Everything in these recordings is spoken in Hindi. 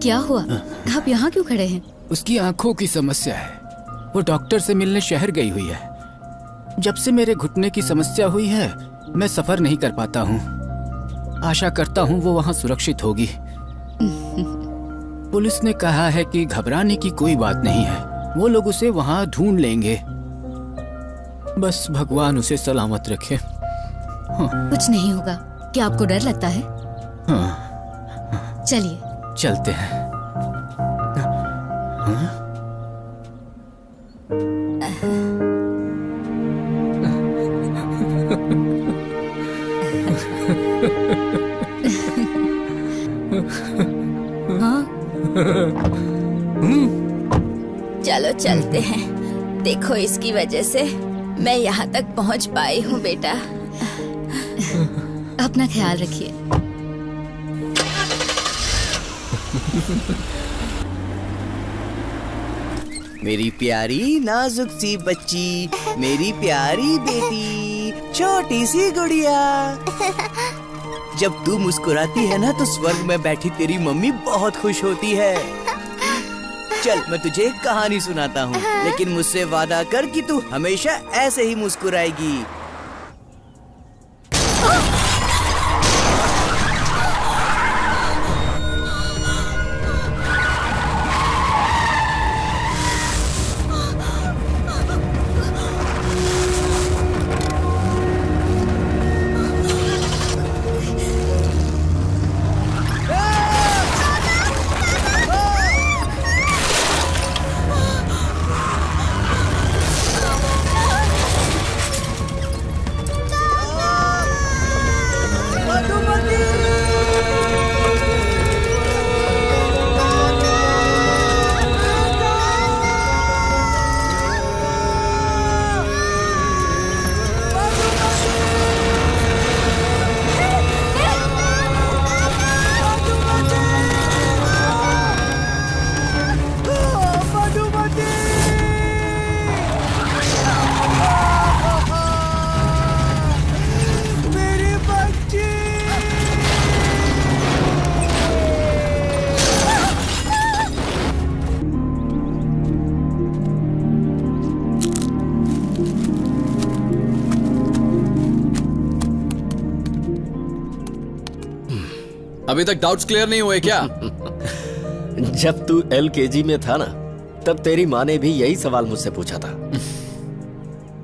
क्या हुआ? आप यहाँ क्यों खड़े हैं? उसकी आंखों की समस्या है। वो डॉक्टर से मिलने शहर गई हुई है। जब से मेरे घुटने की समस्या हुई है मैं सफर नहीं कर पाता हूँ। आशा करता हूँ वो वहाँ सुरक्षित होगी। पुलिस ने कहा है कि घबराने की कोई बात नहीं है, वो लोग उसे वहाँ ढूंढ लेंगे। बस भगवान उसे सलामत रखे। कुछ नहीं होगा। क्या आपको डर लगता है? हाँ। चलिए चलते हैं। हाँ? हाँ? चलो चलते हैं। देखो इसकी वजह से मैं यहाँ तक पहुँच पाई हूँ बेटा। अपना ख्याल रखिए। मेरी प्यारी नाजुक सी बच्ची, मेरी प्यारी बेटी, छोटी सी गुड़िया। जब तू मुस्कुराती है ना तो स्वर्ग में बैठी तेरी मम्मी बहुत खुश होती है। चल मैं तुझे एक कहानी सुनाता हूँ, लेकिन मुझसे वादा कर कि तू हमेशा ऐसे ही मुस्कुराएगी। अभी तक डाउट्स क्लियर नहीं हुए क्या? जब तू LKG में था ना, तब तेरी माँ ने भी यही सवाल मुझसे पूछा था।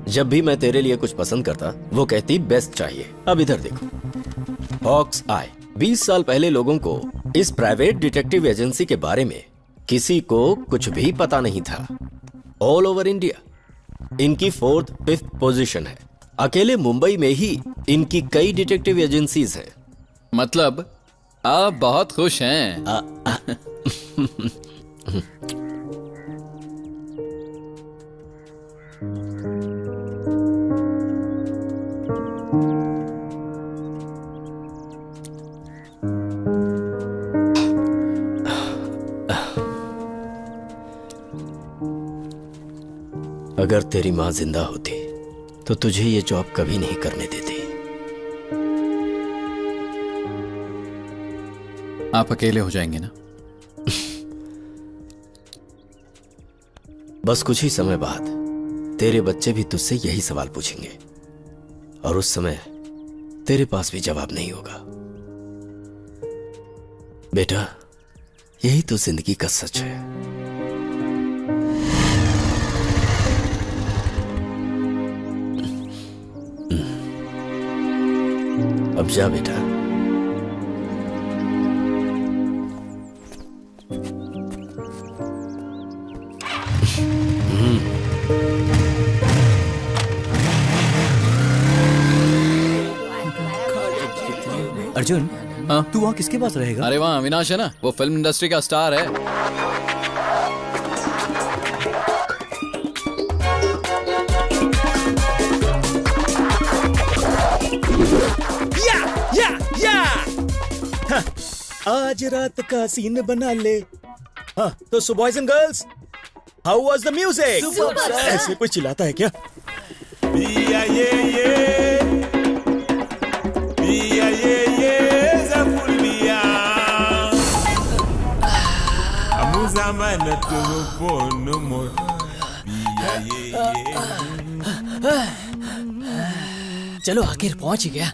जब भी मैं तेरे लिए कुछ पसंद करता, वो कहती बेस्ट चाहिए। अब इधर देखो, हॉक्स आई। 20 साल पहले लोगों को इस प्राइवेट डिटेक्टिव एजेंसी के बारे में किसी को कुछ भी पता नहीं था। ऑल ओवर इंडिया इनकी 4th 5th पोजीशन है। अकेले मुंबई में ही इनकी कई डिटेक्टिव एजेंसीज हैं। मतलब आप बहुत खुश हैं? अगर तेरी माँ जिंदा होती तो तुझे ये जॉब कभी नहीं करने देती। आप अकेले हो जाएंगे ना? बस कुछ ही समय बाद तेरे बच्चे भी तुझसे यही सवाल पूछेंगे, और उस समय तेरे पास भी जवाब नहीं होगा। बेटा, यही तो जिंदगी का सच है। अब जा बेटा। अर्जुन, हाँ? तू वहाँ किसके पास रहेगा? अरे वहाँ अविनाश है ना, वो फिल्म इंडस्ट्री का स्टार है। या! हाँ, आज रात का सीन बना ले। हाँ, तो so boys and girls, how was the music? ऐसे कोई चिल्लाता है क्या? चलो आखिर पहुंच ही गया।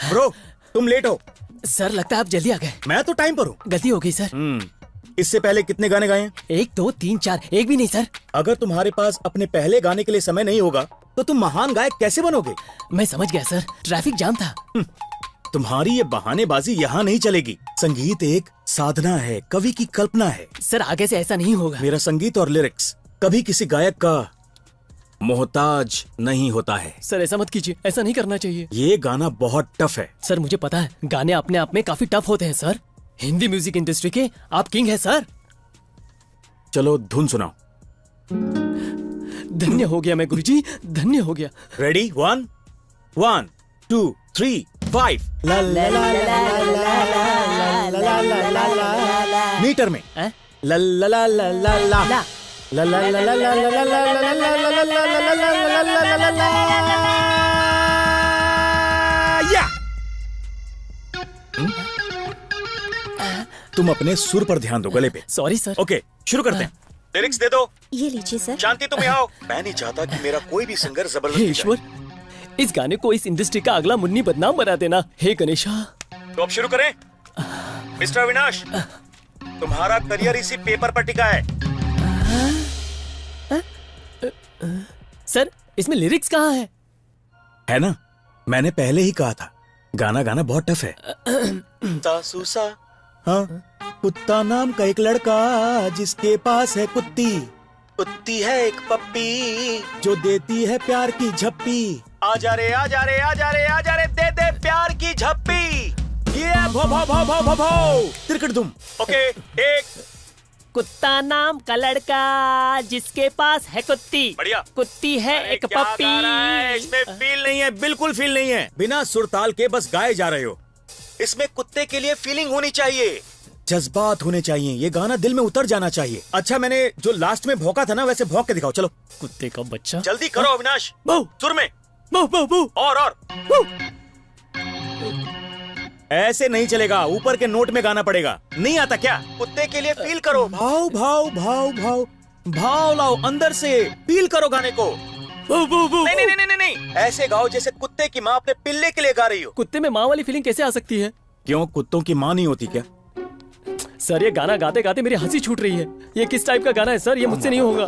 ब्रो तुम लेट हो। सर लगता है आप जल्दी आ गए। मैं तो टाइम पर हूँ। गलती हो गई सर। इससे पहले कितने गाने गाए हैं? 1 2 3 4 एक भी नहीं सर। अगर तुम्हारे पास अपने पहले गाने के लिए समय नहीं होगा तो तुम महान गायक कैसे बनोगे? मैं समझ गया सर, ट्रैफिक जाम था। तुम्हारी ये बहानेबाजी यहाँ नहीं चलेगी। संगीत एक साधना है, कवि की कल्पना है। सर आगे से ऐसा नहीं होगा। मेरा संगीत और लिरिक्स कभी किसी गायक का मोहताज नहीं होता है। सर ऐसा मत कीजिए, ऐसा नहीं करना चाहिए। ये गाना बहुत टफ है। सर मुझे पता है, गाने अपने आप में काफी टफ होते हैं सर। हिंदी म्यूजिक इंडस्ट्री के आप किंग हैं सर। चलो धुन सुनाओ। धन्य हो गया मैं गुरुजी, धन्य हो गया। रेडी 1 1 2 3 5 ला ला ला ला मीटर में ला ला ला ला ला ला ला ला ला ला ला ला ला या। तुम अपने सुर पर ध्यान दो, गले पे। Sorry sir. ओके शुरू करते हैं। लिरिक्स दे दो। ये लीजिए सर। शांति तुम यहाँ आओ। मैं नहीं चाहता कि मेरा कोई भी सिंगर हे जबरदस्ती ईश्वर, इस गाने को इस इंडस्ट्री का अगला मुन्नी बदनाम बना देना। हे गणेशा। तो अब शुरू करें। मिस्टर अविनाश, तुम्हारा करियर इसी पेपर पर टिका है। सर इसमें लिरिक्स कहाँ है ना? मैंने पहले ही कहा था, गाना गाना बहुत टफ है। सासूसा, हाँ, कुत्ता नाम का एक लड़का जिसके पास है कुत्ती। कुत्ती है एक पप्पी जो देती है प्यार की झप्पी। आजा रे आजा रे आजा रे आजा रे दे दे प्यार की झप्पी। ये भो भो भो भो भो भो तिरकट दुम। ओके एक। कुत्ता नाम का लड़का जिसके पास है कुत्ती। बढ़िया। कुत्ती है एक पप्पी। इसमें फील नहीं है, बिल्कुल फील नहीं है। बिना सुर ताल के बस गाए जा रहे हो। इसमें कुत्ते के लिए फीलिंग होनी चाहिए, जज्बात होने चाहिए। ये गाना दिल में उतर जाना चाहिए। अच्छा मैंने जो लास्ट में भौंका था ना, वैसे भौंक के दिखाओ। चलो कुत्ते का बच्चा। जल्दी करो अविनाश। बू सुर में। बू बू बू। और ऐसे नहीं चलेगा, ऊपर के नोट में गाना पड़ेगा। नहीं आता क्या? कुत्ते के लिए फील करो। भाव भाव भाव भाव भाव लाओ अंदर से। फील करो गाने को। बू बू बू। नहीं नहीं नहीं नहीं, ऐसे गाओ जैसे कुत्ते की माँ अपने पिल्ले के लिए गा रही हो। कुत्ते में माँ वाली फीलिंग कैसे आ सकती है? क्यों, कुत्तों की माँ नहीं होती क्या? सर ये गाना गाते गाते मेरी हंसी छूट रही है। ये किस टाइप का गाना है सर? ये मुझसे नहीं होगा।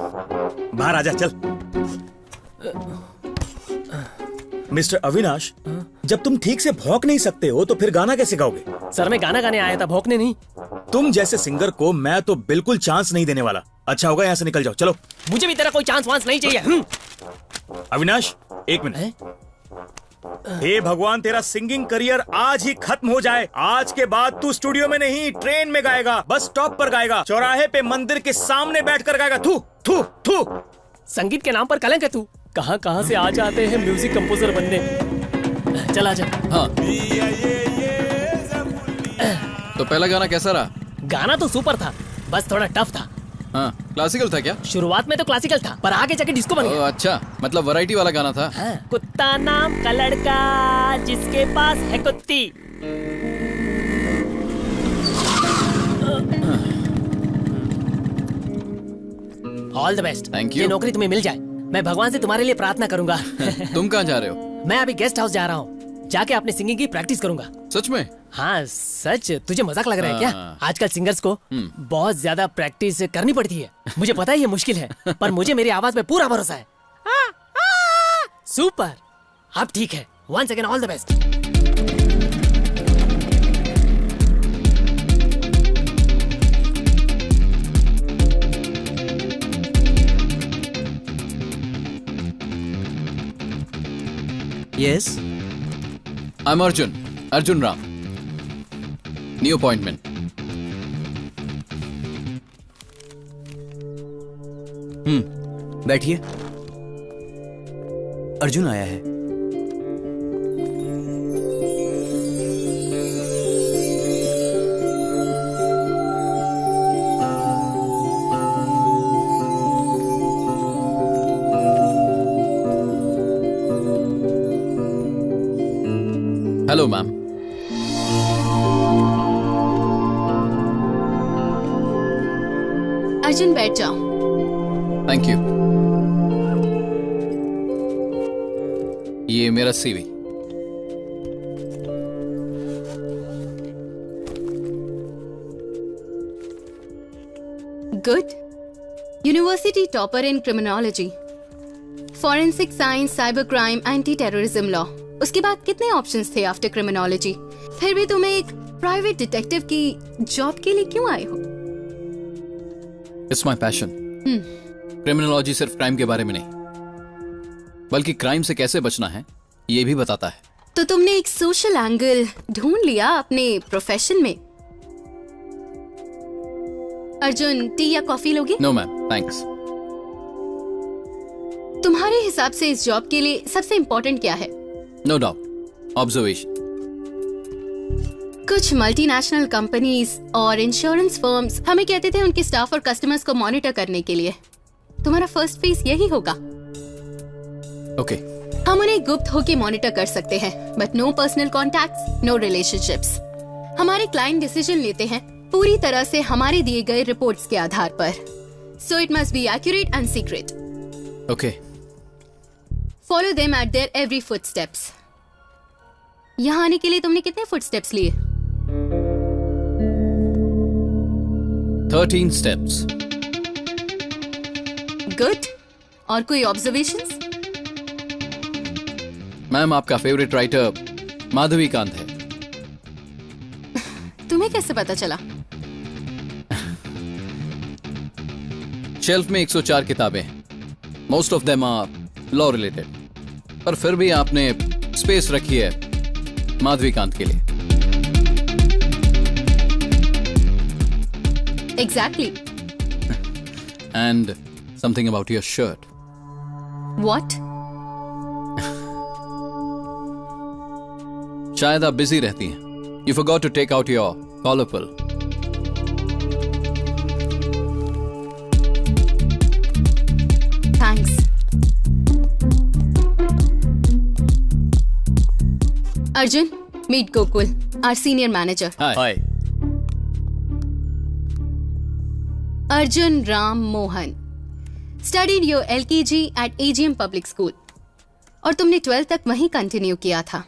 बाहर आजा चल। मिस्टर अविनाश, जब तुम ठीक से भौंक नहीं सकते हो तो फिर गाना कैसे गाओगे? सर मैं गाना गाने आया था, भौंकने नहीं। तुम जैसे सिंगर को मैं तो बिल्कुल चांस नहीं देने वाला। अच्छा होगा यहाँ से निकल जाओ। चलो। मुझे भी तेरा कोई चांस वांस नहीं चाहिए। अविनाश एक मिनट। हे भगवान, तेरा सिंगिंग करियर आज ही खत्म हो जाए। आज के बाद तू स्टूडियो में नहीं, ट्रेन में गाएगा, बस स्टॉप पर गाएगा, चौराहे पे मंदिर के सामने बैठकर गाएगा। थू थू थू। संगीत के नाम पर कलंक है तू। कहाँ कहाँ से आ जाते हैं म्यूजिक कंपोजर बनने। चल आजा। हाँ तो पहला गाना कैसा रहा? गाना तो सुपर था, बस थोड़ा टफ था। हाँ क्लासिकल था क्या? शुरुआत में तो क्लासिकल था, पर आगे जाके डिस्को बन गया। अच्छा, मतलब वैरायटी वाला गाना था। हाँ। कुत्ता नाम का लड़का जिसके पास है कुत्ती। All the best. Thank you. ये नौकरी तुम्हें मिल जाए, मैं भगवान से तुम्हारे लिए प्रार्थना करूंगा। तुम कहाँ जा रहे हो? मैं अभी गेस्ट हाउस जा रहा हूँ, जाके अपने सिंगिंग की प्रैक्टिस करूंगा। सच में? हाँ सच। तुझे मजाक लग रहा है क्या? आजकल सिंगर्स को बहुत ज्यादा प्रैक्टिस करनी पड़ती है। मुझे पता है ये मुश्किल है, पर मुझे मेरी आवाज पे पूरा भरोसा है। सुपर, अब ठीक है। Once again all the best. Yes, I'm Arjun Ram. New appointment. बैठिए। अर्जुन आया है। Hello, ma'am. अर्जुन बैठ जाओ। Thank you. ये मेरा CV. Good. University topper in criminology, forensic science, cyber crime, anti terrorism law. उसके बाद कितने ऑप्शंस थे आफ्टर क्रिमिनोलॉजी? फिर भी तुम एक प्राइवेट डिटेक्टिव की जॉब के लिए क्यों आए हो? It's my passion. क्रिमिनोलॉजी सिर्फ क्राइम के बारे में नहीं, बल्कि क्राइम से कैसे बचना है ये भी बताता है। तो तुमने एक सोशल एंगल ढूंढ लिया अपने प्रोफेशन में। अर्जुन, टी या कॉफी लोगे? No ma'am, thanks. तुम्हारे हिसाब से इस जॉब के लिए सबसे इम्पोर्टेंट क्या है? No doubt, observation. कुछ मल्टीनेशनल कंपनीज और इंश्योरेंस फर्म्स हमें कहते थे उनके स्टाफ और कस्टमर्स को मॉनिटर करने के लिए। तुम्हारा फर्स्ट फेस यही होगा। ओके। हम उन्हें गुप्त होके मॉनिटर कर सकते हैं, but no personal contacts, no relationships. हमारे क्लाइंट डिसीजन लेते हैं पूरी तरह से हमारे दिए गए रिपोर्ट्स के आधार पर। So it must be accurate and secret. Okay. Follow them at there every footsteps. यहाँ आने के लिए तुमने कितने फुटस्टेप्स लिए? 13 स्टेप्स। गुड। और कोई ऑब्जर्वेशंस? मैम, आपका फेवरेट राइटर माधवी कांत है। तुम्हें कैसे पता चला? शेल्फ में 104 किताबें हैं। Most of them are law related, पर फिर भी आपने स्पेस रखी है माधवी कांत के लिए। Exactly. And something about your shirt. What? शायद आप बिजी रहती हैं। You forgot to take out your collar pull. Thanks. Arjun, meet Gokul, our senior manager. Hi. Arjun Ram Mohan. Studied your LKG at AGM Public School. और तुमने 12th तक वहीं कंटिन्यू किया था।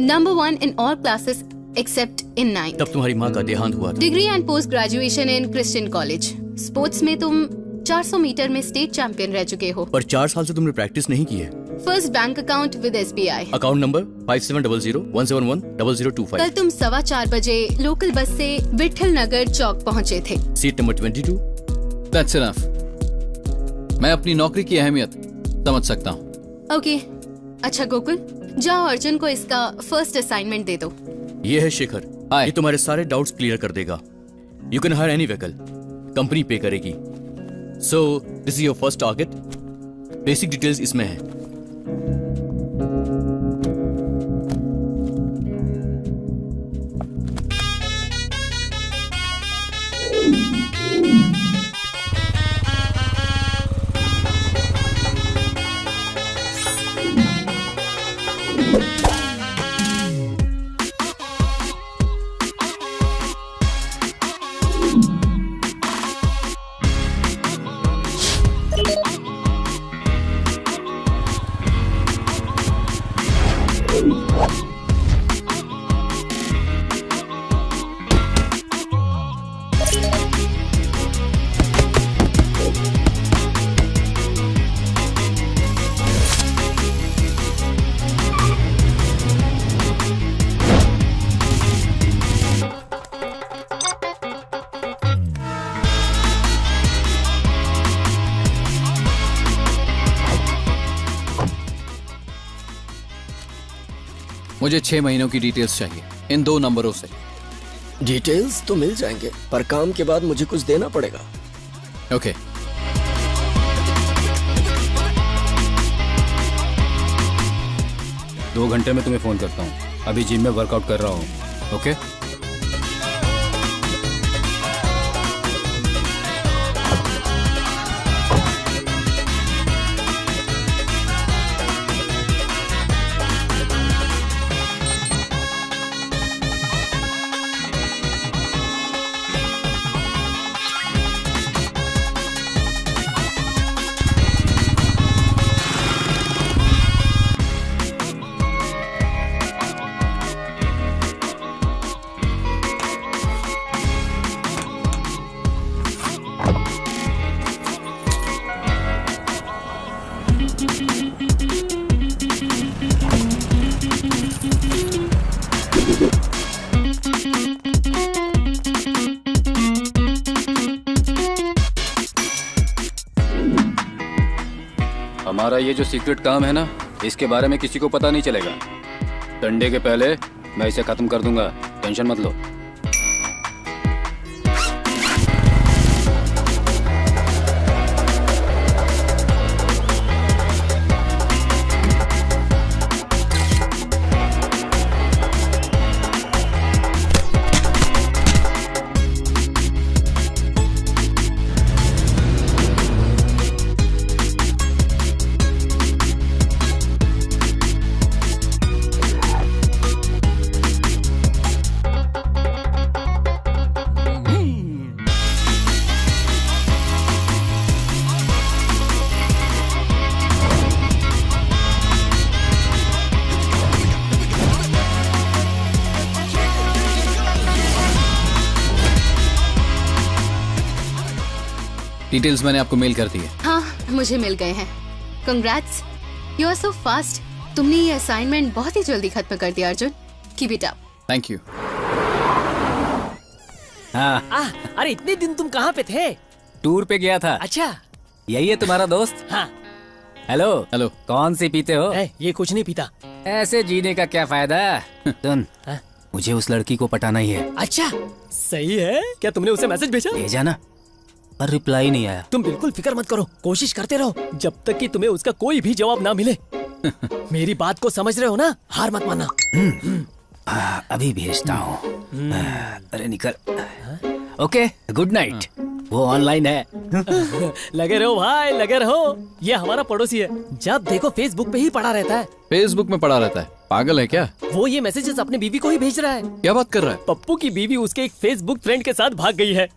Number 1 in all classes except in 9th. तब तुम्हारी माँ का देहांत हुआ था। Degree and post graduation in Christian College. Sports में तुम 400 मीटर में स्टेट चैंपियन रह चुके हो। पर 4 साल से तुमने प्रैक्टिस नहीं की है। First bank account with SBI। Account number 5700171025। कल तुम 4:15 बजे लोकल बस से विठल नगर चौक पहुँचे थे। Seat number 22। That's enough. मैं अपनी नौकरी की अहमियत समझ सकता हूँ। ओके। अच्छा गोकुल, जाओ अर्जुन को इसका फर्स्ट असाइनमेंट दे दो। ये है शेखर। ये तुम्हारे सारे डाउट्स क्लियर कर देगा। You can hire any vehicle, company पे करेगी। So this is your first target. Basic details इसमें है। मुझे 6 महीनों की डिटेल्स चाहिए इन 2 नंबरों से। डिटेल्स तो मिल जाएंगे, पर काम के बाद मुझे कुछ देना पड़ेगा। ओके। दो घंटे में तुम्हें फोन करता हूँ। अभी जिम में वर्कआउट कर रहा हूँ। ओके। हमारा ये जो सीक्रेट काम है ना, इसके बारे में किसी को पता नहीं चलेगा। संडे के पहले मैं इसे खत्म कर दूंगा, टेंशन मत लो। डिटेल्स मैंने आपको मेल कर दी है। हाँ, मुझे मिल गए हैं। Congrats, you are so fast. तुमने ये असाइनमेंट बहुत ही जल्दी खत्म कर दिया Arjun. Keep it up. Thank you. हाँ, अरे इतने दिन तुम कहाँ पे थे? टूर पे गया था। अच्छा, यही है तुम्हारा दोस्त? हाँ। Hello hello. कौन सी पीते हो? ये कुछ नहीं पीता। ऐसे जीने का क्या फायदा? सुन, मुझे उस लड़की को पटाना ही है। अच्छा, सही है। क्या तुमने उसे मैसेज भेजा? भेजा ना, पर रिप्लाई नहीं आया। तुम बिल्कुल फिक्र मत करो, कोशिश करते रहो जब तक कि तुम्हें उसका कोई भी जवाब ना मिले। मेरी बात को समझ रहे हो ना? हार मत मानना। अभी भेजता हूँ। अरे निकल। Okay, good night. वो ऑनलाइन है। लगे रहो भाई, लगे रहो। ये हमारा पड़ोसी है, जब देखो फेसबुक पे ही पड़ा रहता है। फेसबुक में पड़ा रहता है? पागल है क्या? वो ये मैसेजेस अपने बीवी को ही भेज रहा है। क्या बात कर रहा है? पप्पू की बीवी उसके एक फेसबुक फ्रेंड के साथ भाग गई है।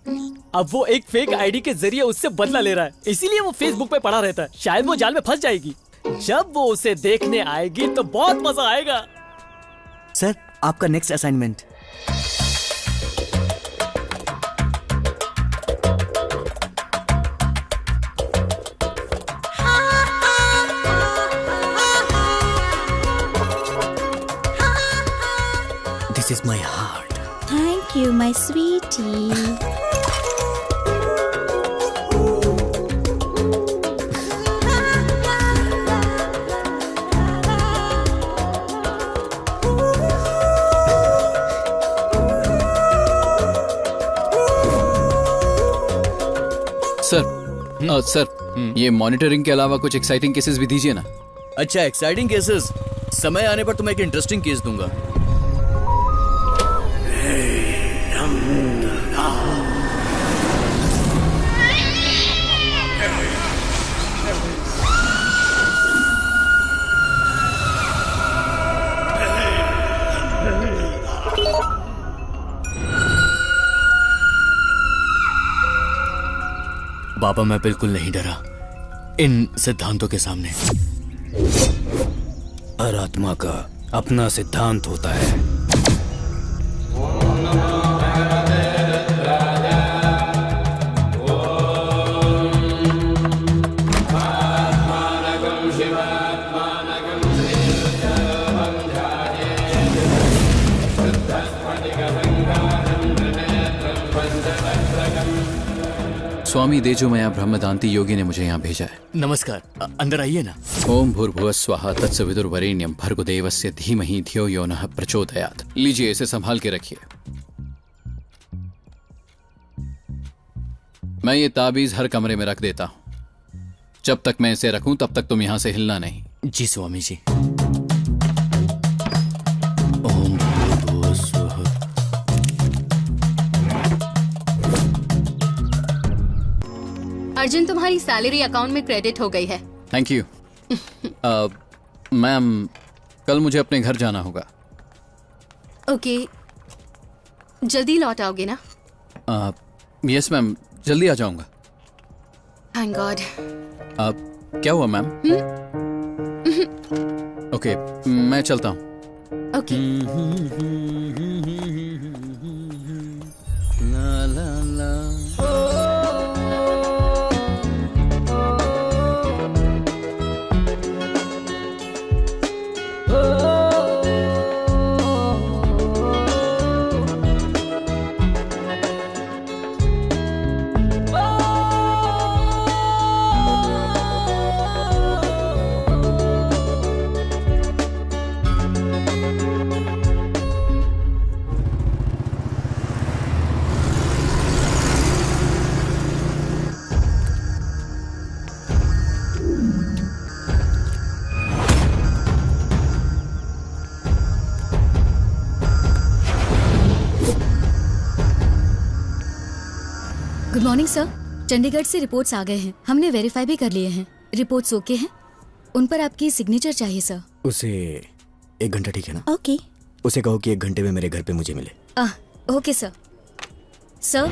अब वो एक फेक आईडी के जरिए उससे बदला ले रहा है, इसीलिए वो फेसबुक पे पड़ा रहता है। शायद वो जाल में फंस जाएगी। जब वो उसे देखने आएगी तो बहुत मजा आएगा। सर, आपका next assignment. This is my heart. Thank you, my sweetie. Sir, ये मॉनिटरिंग के अलावा कुछ एक्साइटिंग केसेस भी दीजिए ना। अच्छा, एक्साइटिंग केसेस? समय आने पर तुम्हें एक इंटरेस्टिंग केस दूंगा। बाबा, मैं बिल्कुल नहीं डरा इन सिद्धांतों के सामने। हर आत्मा का अपना सिद्धांत होता है। स्वामी देजोमया ब्रह्मदांती योगी ने मुझे यहाँ भेजा है। नमस्कार, अंदर आइए ना। ओम भूर्भुवः स्वः तत्सवितुर्वरेण्यं भर्गोदेवस्य धीमहि धियो यो नः प्रचोदयात्। लीजिए, इसे संभाल के रखिए। मैं ये ताबीज हर कमरे में रख देता हूँ। जब तक मैं इसे रखूं तब तक तुम यहाँ से हिलना नहीं। जी स्वामी जी। ओम भूर्भुवः स्वः। अर्जुन, तुम्हारी सैलरी अकाउंट में क्रेडिट हो गई है। Thank you. मैम, कल मुझे अपने घर जाना होगा। ओके, जल्दी लौट आओगे ना? यस मैम, जल्दी आ जाऊंगा। Thank God. क्या हुआ मैम? ओके, मैं चलता हूँ। ओके। ला ला ला। Good morning sir. चंडीगढ़ से रिपोर्ट्स आ गए हैं, हमने वेरीफाई भी कर लिए हैं। रिपोर्ट्स ओके हैं, उन पर आपकी सिग्नेचर चाहिए सर। उसे 1 घंटा ठीक है ना? ओके। उसे कहो कि 1 घंटे में मेरे घर पे मुझे मिले। Okay sir. Sir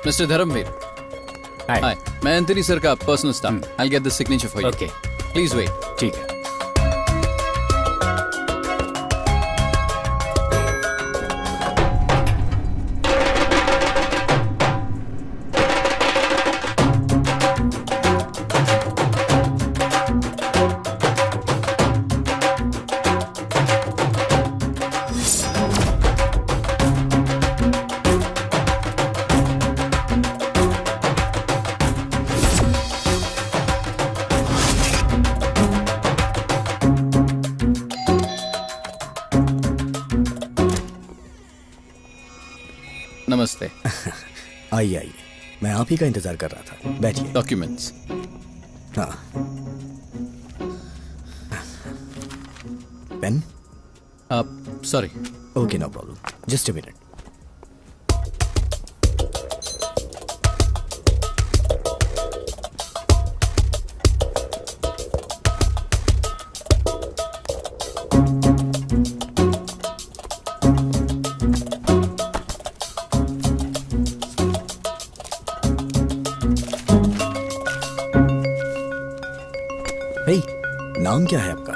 mister Dharamvir. Hi, मैं एंथनी सर का personal staff. I get the signature for you. Okay, please wait. ठीक है। नमस्ते। आइए आइए, मैं आप ही का इंतजार कर रहा था। बैठिए। डॉक्यूमेंट्स। हाँ, पेन? आप sorry. Okay, no problem, just a minute. नाम क्या है आपका?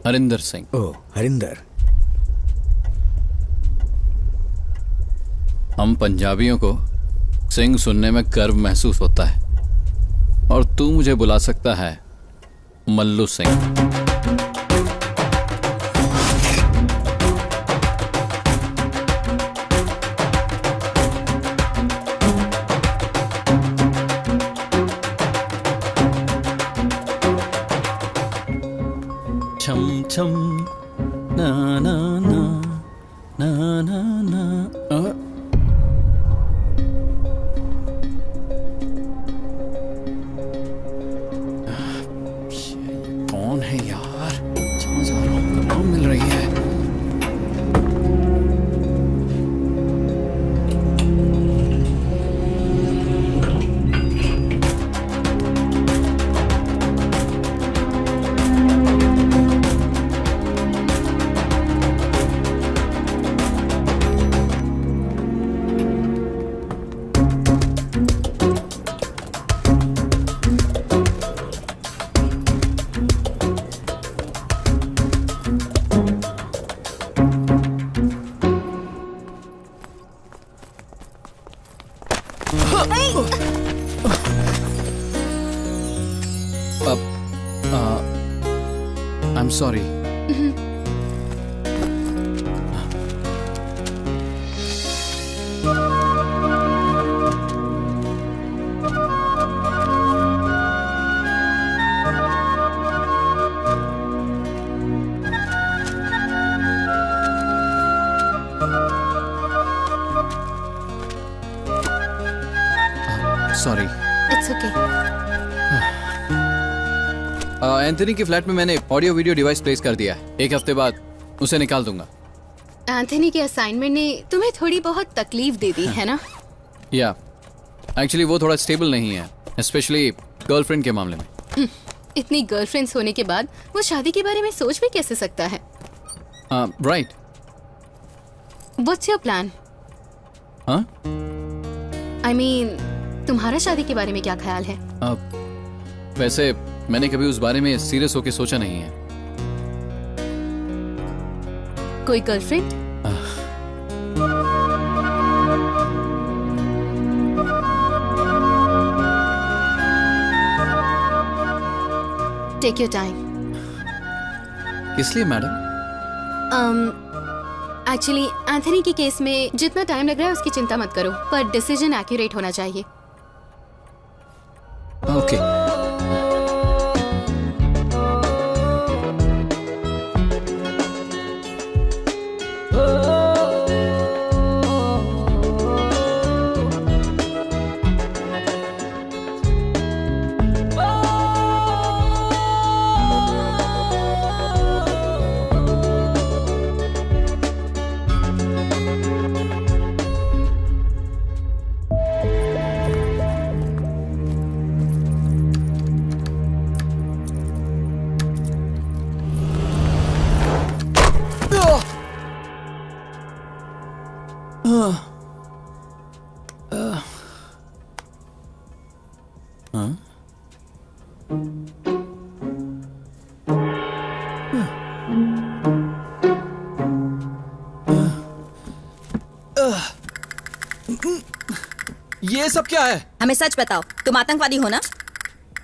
हरिंदर सिंह। ओह, हरिंदर। हम पंजाबियों को सिंह सुनने में गर्व महसूस होता है, और तू मुझे बुला सकता है मल्लू सिंह। छम छम ना ना ना ना ना ना। कौन है यार? समझ आ रहा हूँ, कौन मिल रही है? I'm sorry. Sorry. It's okay. Anthony के फ्लैट में मैंने ऑडियो वीडियो डिवाइस प्लेस कर दिया है। 1 हफ्ते बाद उसे निकाल दूंगा। एंथनी के असाइनमेंट ने तुम्हें थोड़ी बहुत तकलीफ दे दी है ना? या एक्चुअली वो थोड़ा स्टेबल नहीं है, स्पेशली गर्लफ्रेंड के मामले में। इतनी गर्लफ्रेंड्स होने के बाद वो शादी के बारे में सोच भी कैसे सकता है? राइट। What's your plan? हाँ? आई मीन, तुम्हारा शादी के बारे में क्या ख्याल है? वैसे मैंने कभी उस बारे में सीरियस होके सोचा नहीं है। कोई गर्लफ्रेंड? Take your time. किस लिए मैडम? एक्चुअली एंथनी के केस में जितना टाइम लग रहा है उसकी चिंता मत करो, पर डिसीजन एक्यूरेट होना चाहिए। ओके। ये सब क्या है? हमें सच बताओ, तुम आतंकवादी हो ना?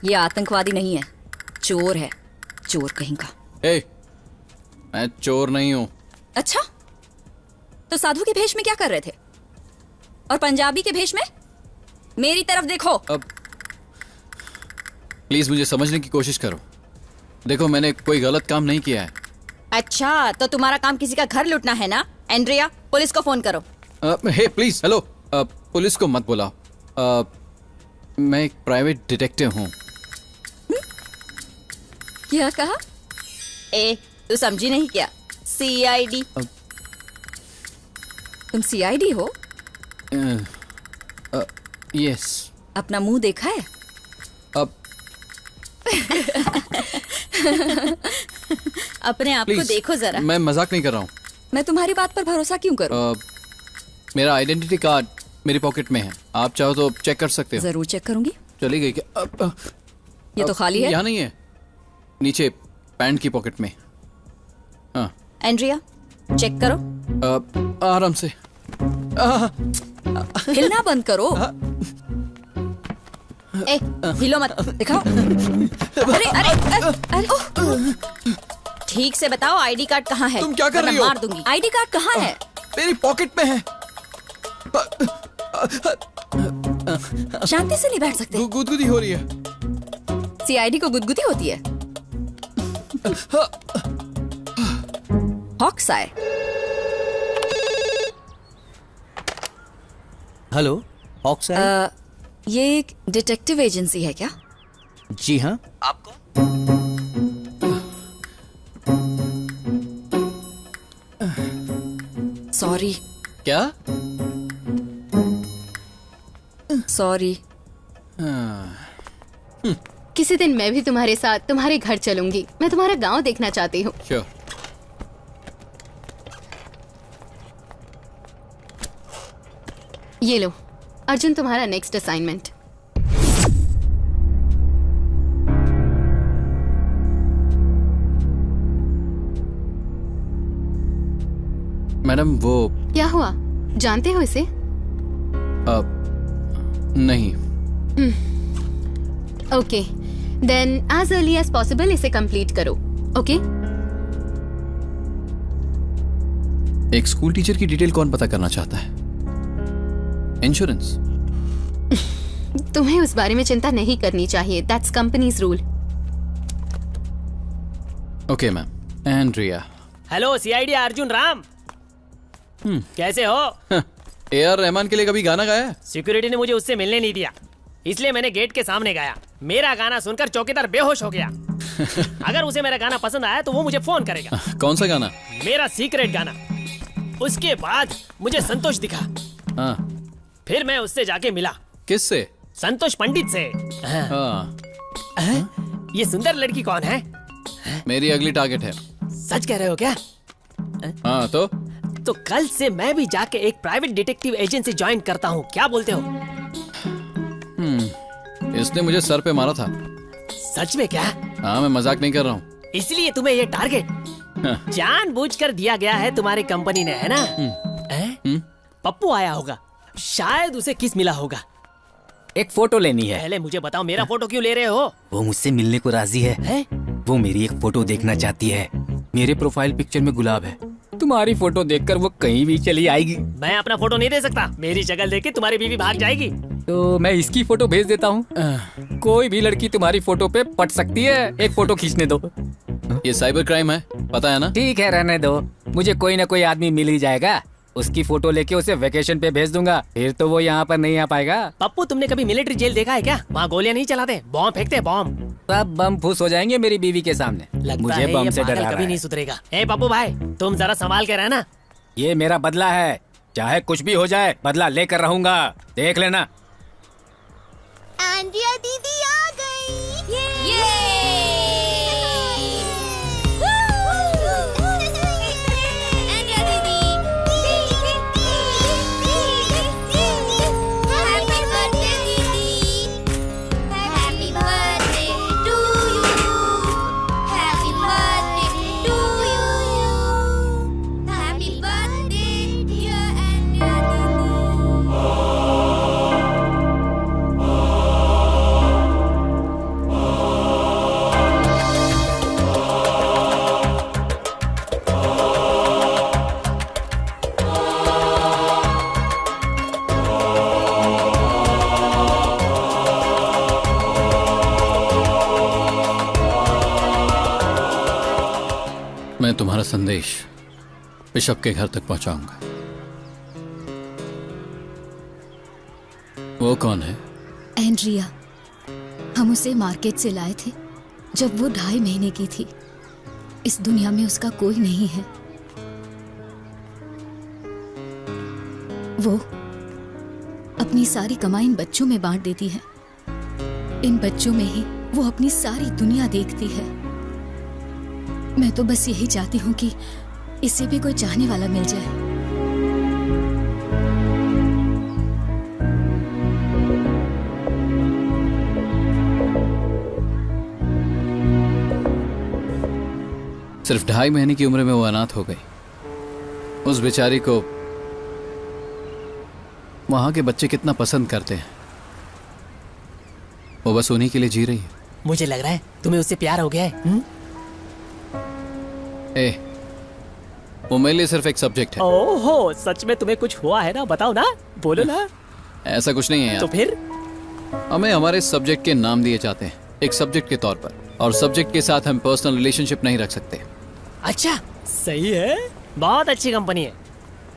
ये आतंकवादी नहीं है, चोर है, चोर कहीं का। ए, मैं चोर नहीं हूँ। अच्छा, तो साधु के भेष में क्या कर रहे थे? और पंजाबी के भेष में? मेरी तरफ देखो। अब प्लीज मुझे समझने की कोशिश करो। देखो, मैंने कोई गलत काम नहीं किया है। अच्छा, तो तुम्हारा काम किसी का घर लूटना है ना? एंड्रिया, पुलिस को फोन करो। हे प्लीज, हेलो, पुलिस को मत बुलाओ। मैं एक प्राइवेट डिटेक्टिव हूँ। क्या कहा? तू समझी नहीं क्या? CID। तुम CID हो? यस। अपना मुंह देखा है? अब अपने आप को देखो जरा। मैं मजाक नहीं कर रहा हूँ। मैं तुम्हारी बात पर भरोसा क्यों करूं? मेरा आइडेंटिटी कार्ड मेरी पॉकेट में है, आप चाहो तो चेक कर सकते हो। जरूर चेक करूंगी। चली गई क्या? ये तो खाली है। यहाँ नहीं है, नीचे पैंट की पॉकेट में। हाँ। एंड्रिया, चेक करो। आराम से। हिलना बंद करो। हिलो मत, दिखाओ। अरे अरे अरे, ठीक से बताओ, ID कार्ड कहाँ है? तुम क्या कर रही हो? मार दूंगी। ID कार्ड कहाँ है? मेरी पॉकेट में है। शांति से नहीं बैठ सकते? गुदगुदी हो रही है। CID को गुदगुदी होती है? हॉक्साय। हेलो, हॉक्साय। ये एक डिटेक्टिव एजेंसी है क्या? जी हाँ। आप कौन? सॉरी। क्या? सॉरी। किसी दिन मैं भी तुम्हारे साथ तुम्हारे घर चलूंगी। मैं तुम्हारा गांव देखना चाहती हूँ। Sure. ये लो अर्जुन, तुम्हारा नेक्स्ट असाइनमेंट। मैडम, वो क्या हुआ? जानते हो इसे? नहीं। Okay, then as early as possible इसे कंप्लीट करो। ओके? एक स्कूल टीचर की डिटेल कौन पता करना चाहता है? इंश्योरेंस। तुम्हें उस बारे में चिंता नहीं करनी चाहिए। That's companies rule. Okay ma'am. Andrea. Hello CID Arjun Ram. कैसे हो? AR रहमान के लिए कभी गाना गाया? सिक्योरिटी ने मुझे उससे मिलने नहीं दिया, इसलिए मैंने गेट के सामने गाया। मेरा गाना सुनकर चौकीदार बेहोश हो गया। अगर उसे मेरा गाना पसंद आया तो वो मुझे फोन करेगा। कौन सा गाना? मेरा सीक्रेट गाना। उसके बाद मुझे संतोष दिखा। हाँ। फिर मैं उससे जाके मिला। किससे? संतोष पंडित से। हाँ। ये सुंदर लड़की कौन है? मेरी अगली टारगेट है। सच कह रहे हो क्या? हाँ तो कल से मैं भी जाके एक प्राइवेट डिटेक्टिव एजेंसी ज्वाइन करता हूँ, क्या बोलते हो? इसने मुझे सर पे मारा था। सच में क्या? हाँ, मैं मजाक नहीं कर रहा हूँ। इसलिए तुम्हें ये टारगेट जानबूझकर दिया गया है तुम्हारी कंपनी ने, है ना? पप्पू आया होगा, शायद उसे किस मिला होगा। एक फोटो लेनी है। पहले मुझे बताओ, मेरा फोटो क्यों ले रहे हो? वो मुझसे मिलने को राजी है? वो मेरी एक फोटो देखना चाहती है। मेरे प्रोफाइल पिक्चर में गुलाब है। तुम्हारी फोटो देखकर वो कहीं भी चली आएगी। मैं अपना फोटो नहीं दे सकता। मेरी शक्ल देख के तुम्हारी बीवी भाग जाएगी। तो मैं इसकी फोटो भेज देता हूँ। कोई भी लड़की तुम्हारी फोटो पे पट सकती है। एक फोटो खींचने दो। ये साइबर क्राइम है, पता है ना? ठीक है, रहने दो। मुझे कोई ना कोई आदमी मिल ही जाएगा। उसकी फोटो लेके उसे वेकेशन पे भेज दूंगा। फिर तो वो यहाँ पर नहीं आ पाएगा। पप्पू, तुमने कभी मिलिट्री जेल देखा है क्या? वहाँ गोलियां नहीं चलाते, बॉम्ब फेंकते। बॉम्ब सब बम फूस हो जाएंगे मेरी बीवी के सामने। मुझे बम से डर रहा है। कभी नहीं सुधरेगा। ए पप्पू भाई, तुम जरा संभाल के रहना। ये मेरा बदला है, चाहे कुछ भी हो जाए बदला लेकर रहूंगा। देख लेना। एंड्रिया दीदी आ गई। एंड्रिया दीदी, हैप्पी बर्थडे दीदी, हैप्पी बर्थडे टू मैं तुम्हारा संदेश बिशप के घर तक पहुंचाऊंगा। वो कौन है? एंड्रिया। हम उसे मार्केट से लाए थे जब वो 2.5 महीने की थी। इस दुनिया में उसका कोई नहीं है। वो अपनी सारी कमाई इन बच्चों में बांट देती है। इन बच्चों में ही वो अपनी सारी दुनिया देखती है। मैं तो बस यही चाहती हूँ कि इसे भी कोई चाहने वाला मिल जाए। सिर्फ 2.5 महीने की उम्र में वो अनाथ हो गई। उस बेचारी को वहां के बच्चे कितना पसंद करते हैं। वो बस उन्हीं के लिए जी रही है। मुझे लग रहा है तुम्हें उससे प्यार हो गया है। वो मेरे लिए सिर्फ एक सब्जेक्ट है। ओहो, सच में तुम्हें कुछ हुआ है ना? बताओ ना, बोलो ना। ऐसा कुछ नहीं है यार। तो फिर हमें हमारे सब्जेक्ट के नाम दिए जाते हैं एक सब्जेक्ट के तौर पर, और सब्जेक्ट के साथ हम पर्सनल रिलेशनशिप नहीं रख सकते। अच्छा, सही है। बहुत अच्छी कंपनी है।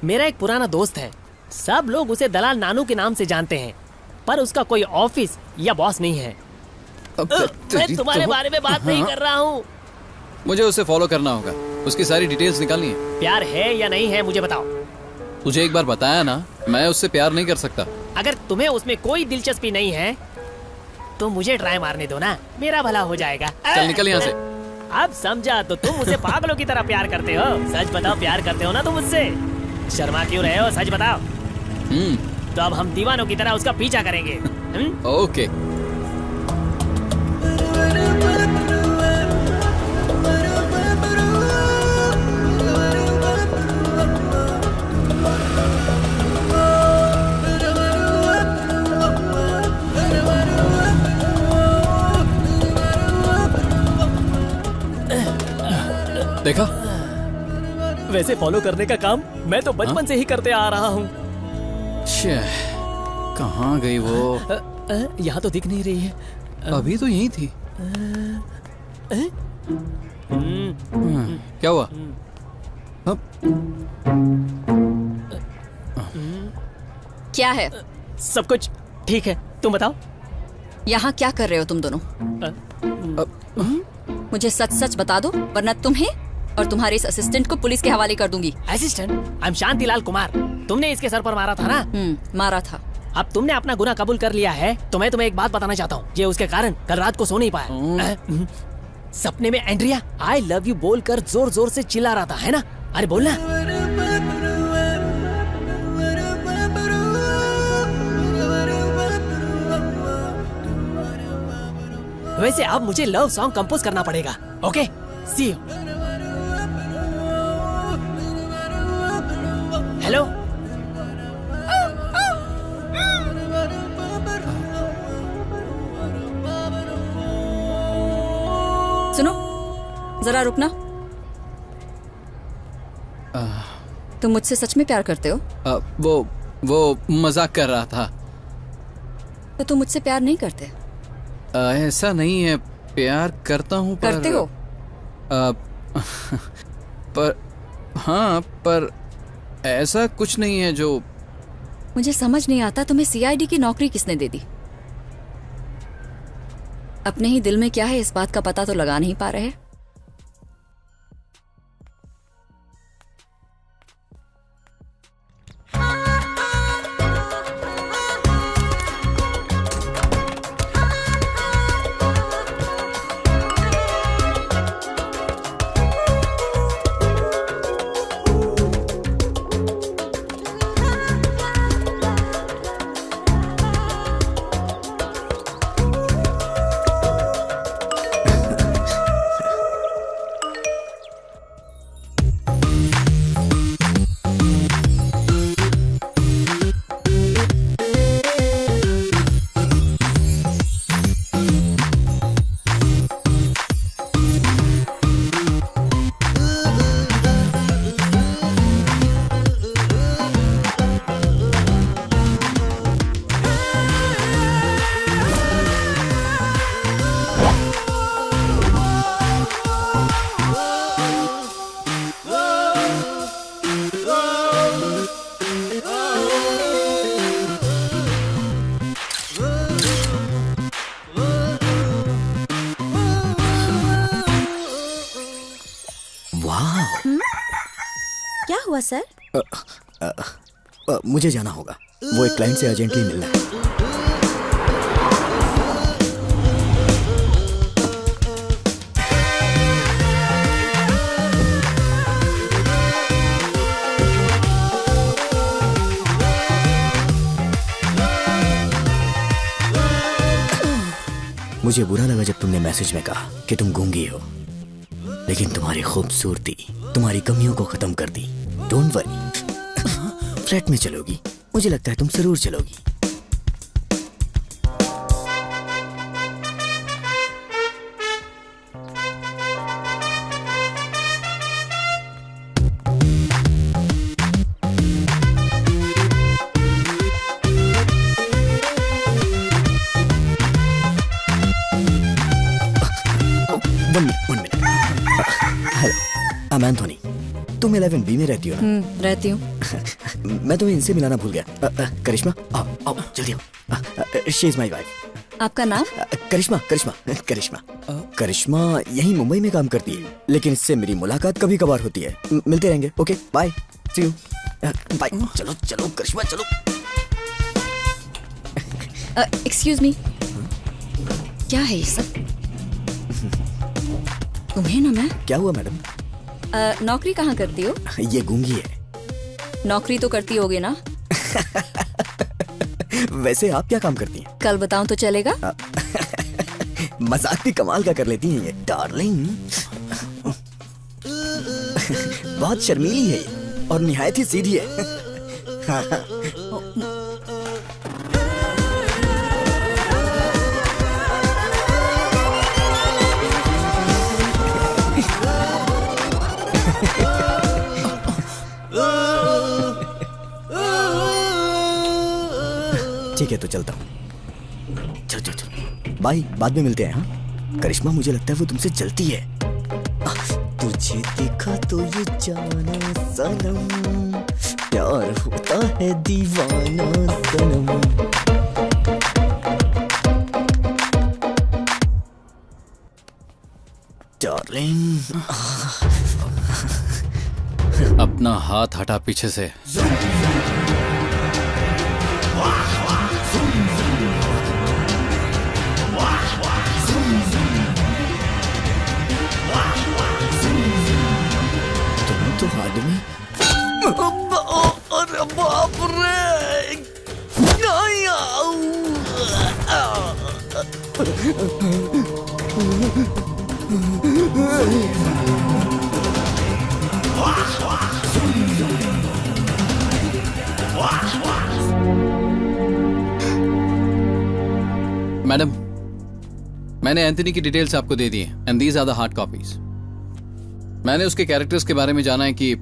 मेरा एक पुराना दोस्त है, सब लोग उसे दलाल नानू के नाम से जानते हैं, पर उसका कोई ऑफिस या बॉस नहीं है। मैं तुम्हारे बारे में बात नहीं कर रहा हूँ। मुझे उसे फॉलो करना होगा, उसकी सारी डिटेल्स निकालनी है। प्यार है या नहीं है मुझे बताओ। तुझे एक बार बताया ना, मैं उससे प्यार नहीं कर सकता। अगर तुम्हें उसमें कोई दिलचस्पी नहीं है तो मुझे ट्राई मारने दो ना, मेरा भला हो जाएगा। चल निकल यहाँ से। अब समझा, तो तुम उसे पागलों की तरह प्यार करते हो। सच बताओ, प्यार करते हो ना तुम उससे? शर्मा क्यों रहे हो, सच बताओ। तो अब हम दीवानों की तरह उसका पीछा करेंगे। ओके। देखा? वैसे फॉलो करने का काम मैं तो बचपन से ही करते आ रहा हूँ। कहाँ गई वो? यहाँ तो दिख नहीं रही है। अभी तो यही थी। क्या हुआ? क्या है? सब कुछ ठीक है, तुम बताओ। यहाँ क्या कर रहे हो तुम दोनों? मुझे सच सच बता दो, वरना तुम्हें और तुम्हारे इस असिस्टेंट को पुलिस के हवाले कर दूंगी। Assistant? I am Shantilal Kumar. तुमने इसके सर पर मारा था ना? मारा था। अब तुमने अपना गुनाह कबूल कर लिया है, तो मैं तुम्हें एक बात बताना चाहता हूँ। ये उसके कारण कल रात को सो नहीं पाया। सपने में एंड्रिया आई लव यू बोलकर जोर जोर से चिल्ला रहा था, है ना? अरे बोलना। वैसे अब मुझे लव सॉन्ग कंपोज करना पड़ेगा। Okay, C you. हेलो, सुनो, जरा रुकना। तुम मुझसे सच में प्यार करते हो? वो मजाक कर रहा था। तो तुम मुझसे प्यार नहीं करते? ऐसा नहीं है, प्यार करता हूँ पर... करते हो? पर हाँ, पर ऐसा कुछ नहीं है जो... मुझे समझ नहीं आता तुम्हें सीआईडी की नौकरी किसने दे दी। अपने ही दिल में क्या है इस बात का पता तो लगा नहीं पा रहे। हुआ सर? मुझे जाना होगा, वो एक क्लाइंट से अर्जेंटली मिलना है। मुझे बुरा लगा जब तुमने मैसेज में कहा कि तुम गूंगी हो, लेकिन तुम्हारी खूबसूरती तुम्हारी कमियों को खत्म कर दी। डोंट वरी, फ्लैट में चलोगी, मुझे लगता है तुम जरूर चलोगी। Hello, Anthony. तुम 11B में रहती हो ना? रहती हूँ। मैं तुम्हें इनसे मिलाना भूल गया। करिश्मा, आओ आओ जल्दी आओ। She is my wife. आपका नाम? करिश्मा। करिश्मा करिश्मा करिश्मा यही मुंबई में काम करती है, लेकिन इससे मेरी मुलाकात कभी कभार होती है। मिलते रहेंगे। Okay bye, see you. Bye. चलो चलो करिश्मा चलो। एक्सक्यूज मी, क्या है ये सब? तुम्हें ना मैं। क्या हुआ मैडम? नौकरी कहाँ करती हो? ये गूंगी है। नौकरी तो करती होगे ना? वैसे आप क्या काम करती हैं? कल बताऊं तो चलेगा? मजाक भी कमाल का कर लेती हैं ये डार्लिंग। बहुत शर्मीली है ये और निहायत ही सीधी है। ठीक है तो चलता हूँ। चल चल चल बाय, बाद में मिलते हैं। हाँ करिश्मा, मुझे लगता है वो तुमसे जलती है। तुझे देखा तो ये जाना सनम, प्यार होता है दीवाना सनम। डार्लिंग, अपना हाथ हटा पीछे से। तो आदमी। अरे बाप रे! मैडम, मैंने एंथनी की डिटेल्स आपको दे दी हैं and these are the hard copies. मैंने उसके कैरेक्टर्स के बारे में जाना है कि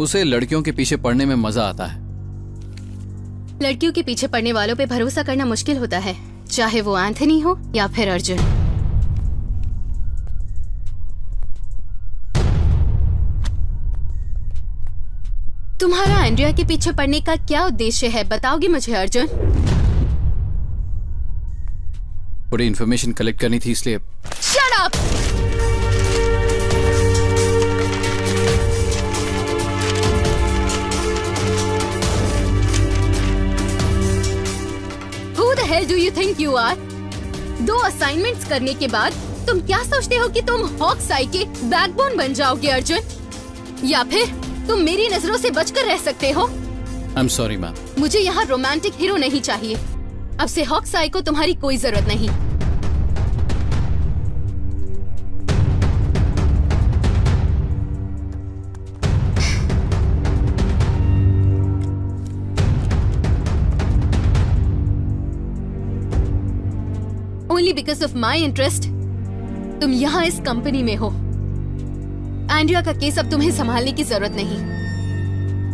उसे लड़कियों के पीछे पड़ने में मजा आता है। लड़कियों के पीछे पड़ने वालों पे भरोसा करना मुश्किल होता है, चाहे वो एंथनी हो या फिर अर्जुन। तुम्हारा एंड्रिया के पीछे पड़ने का क्या उद्देश्य है, बताओगे मुझे अर्जुन? थोड़ी इन्फॉर्मेशन कलेक्ट करनी थी इसलिए। Shut up! Who the hell do you think you are? 2 assignments करने के बाद तुम क्या सोचते हो कि तुम हॉक्स-आई के बैकबोन बन जाओगे अर्जुन? या फिर तुम मेरी नजरों से बचकर रह सकते हो? I'm sorry ma'am. मुझे यहाँ रोमांटिक हीरो नहीं चाहिए। अब से हॉक्स-आई को तुम्हारी कोई जरूरत नहीं। Only because of my interest, तुम यहाँ इस कंपनी में हो। एंड्रिया का केस अब तुम्हें संभालने की जरूरत नहीं।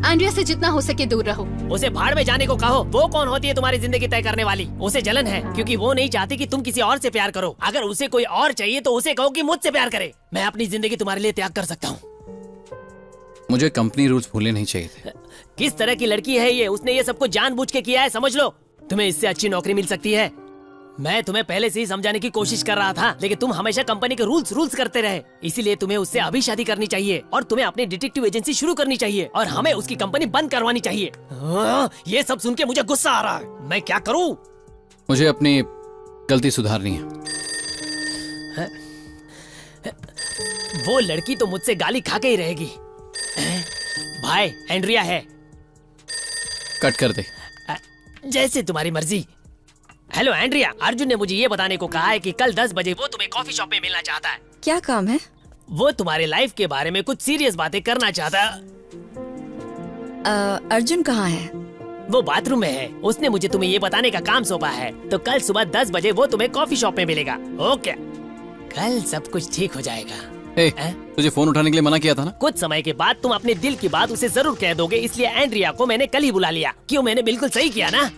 एंड्रिया से जितना हो सके दूर रहो। उसे भाड़ में जाने को कहो। वो कौन होती है तुम्हारी जिंदगी तय करने वाली? उसे जलन है क्योंकि वो नहीं चाहती कि तुम किसी और से प्यार करो। अगर उसे कोई और चाहिए तो उसे कहो कि मुझसे प्यार करे। मैं अपनी जिंदगी तुम्हारे लिए त्याग कर सकता हूँ। मुझे कंपनी रूल्स भूलने नहीं चाहिए थे। किस तरह की लड़की है ये? उसने ये सब कुछ जानबूझ के किया है, समझ लो। तुम्हें इससे अच्छी नौकरी मिल सकती है। मैं तुम्हें पहले से ही समझाने की कोशिश कर रहा था, लेकिन तुम हमेशा कंपनी के रूल्स करते रहे। इसीलिए तुम्हें उससे अभी शादी करनी चाहिए और तुम्हें अपनी डिटेक्टिव एजेंसी शुरू करनी चाहिए और हमें उसकी कंपनी बंद करवानी चाहिए। ये सब सुन के मुझे गुस्सा आ रहा है। मैं क्या करूं? मुझे अपनी गलती सुधारनी है। वो लड़की तो मुझसे गाली खा के ही रहेगी। भाई, एंड्रिया है। कट कर दे। जैसे तुम्हारी मर्जी। हेलो एंड्रिया, अर्जुन ने मुझे ये बताने को कहा है कि कल 10 बजे वो तुम्हें कॉफी शॉप में मिलना चाहता है। क्या काम है? वो तुम्हारे लाइफ के बारे में कुछ सीरियस बातें करना चाहता है। अर्जुन कहाँ है? वो बाथरूम में है। उसने मुझे तुम्हें ये बताने का काम सौंपा है, तो कल सुबह 10 बजे वो तुम्हें कॉफी शॉप में मिलेगा। ओके, कल सब कुछ ठीक हो जाएगा। तुझे फोन उठाने के लिए मना किया था ना? कुछ समय के बाद तुम अपने दिल की बात उसे जरूर कह दोगे, इसलिए एंड्रिया को मैंने कल ही बुला लिया। क्यों, मैंने बिल्कुल सही किया ना?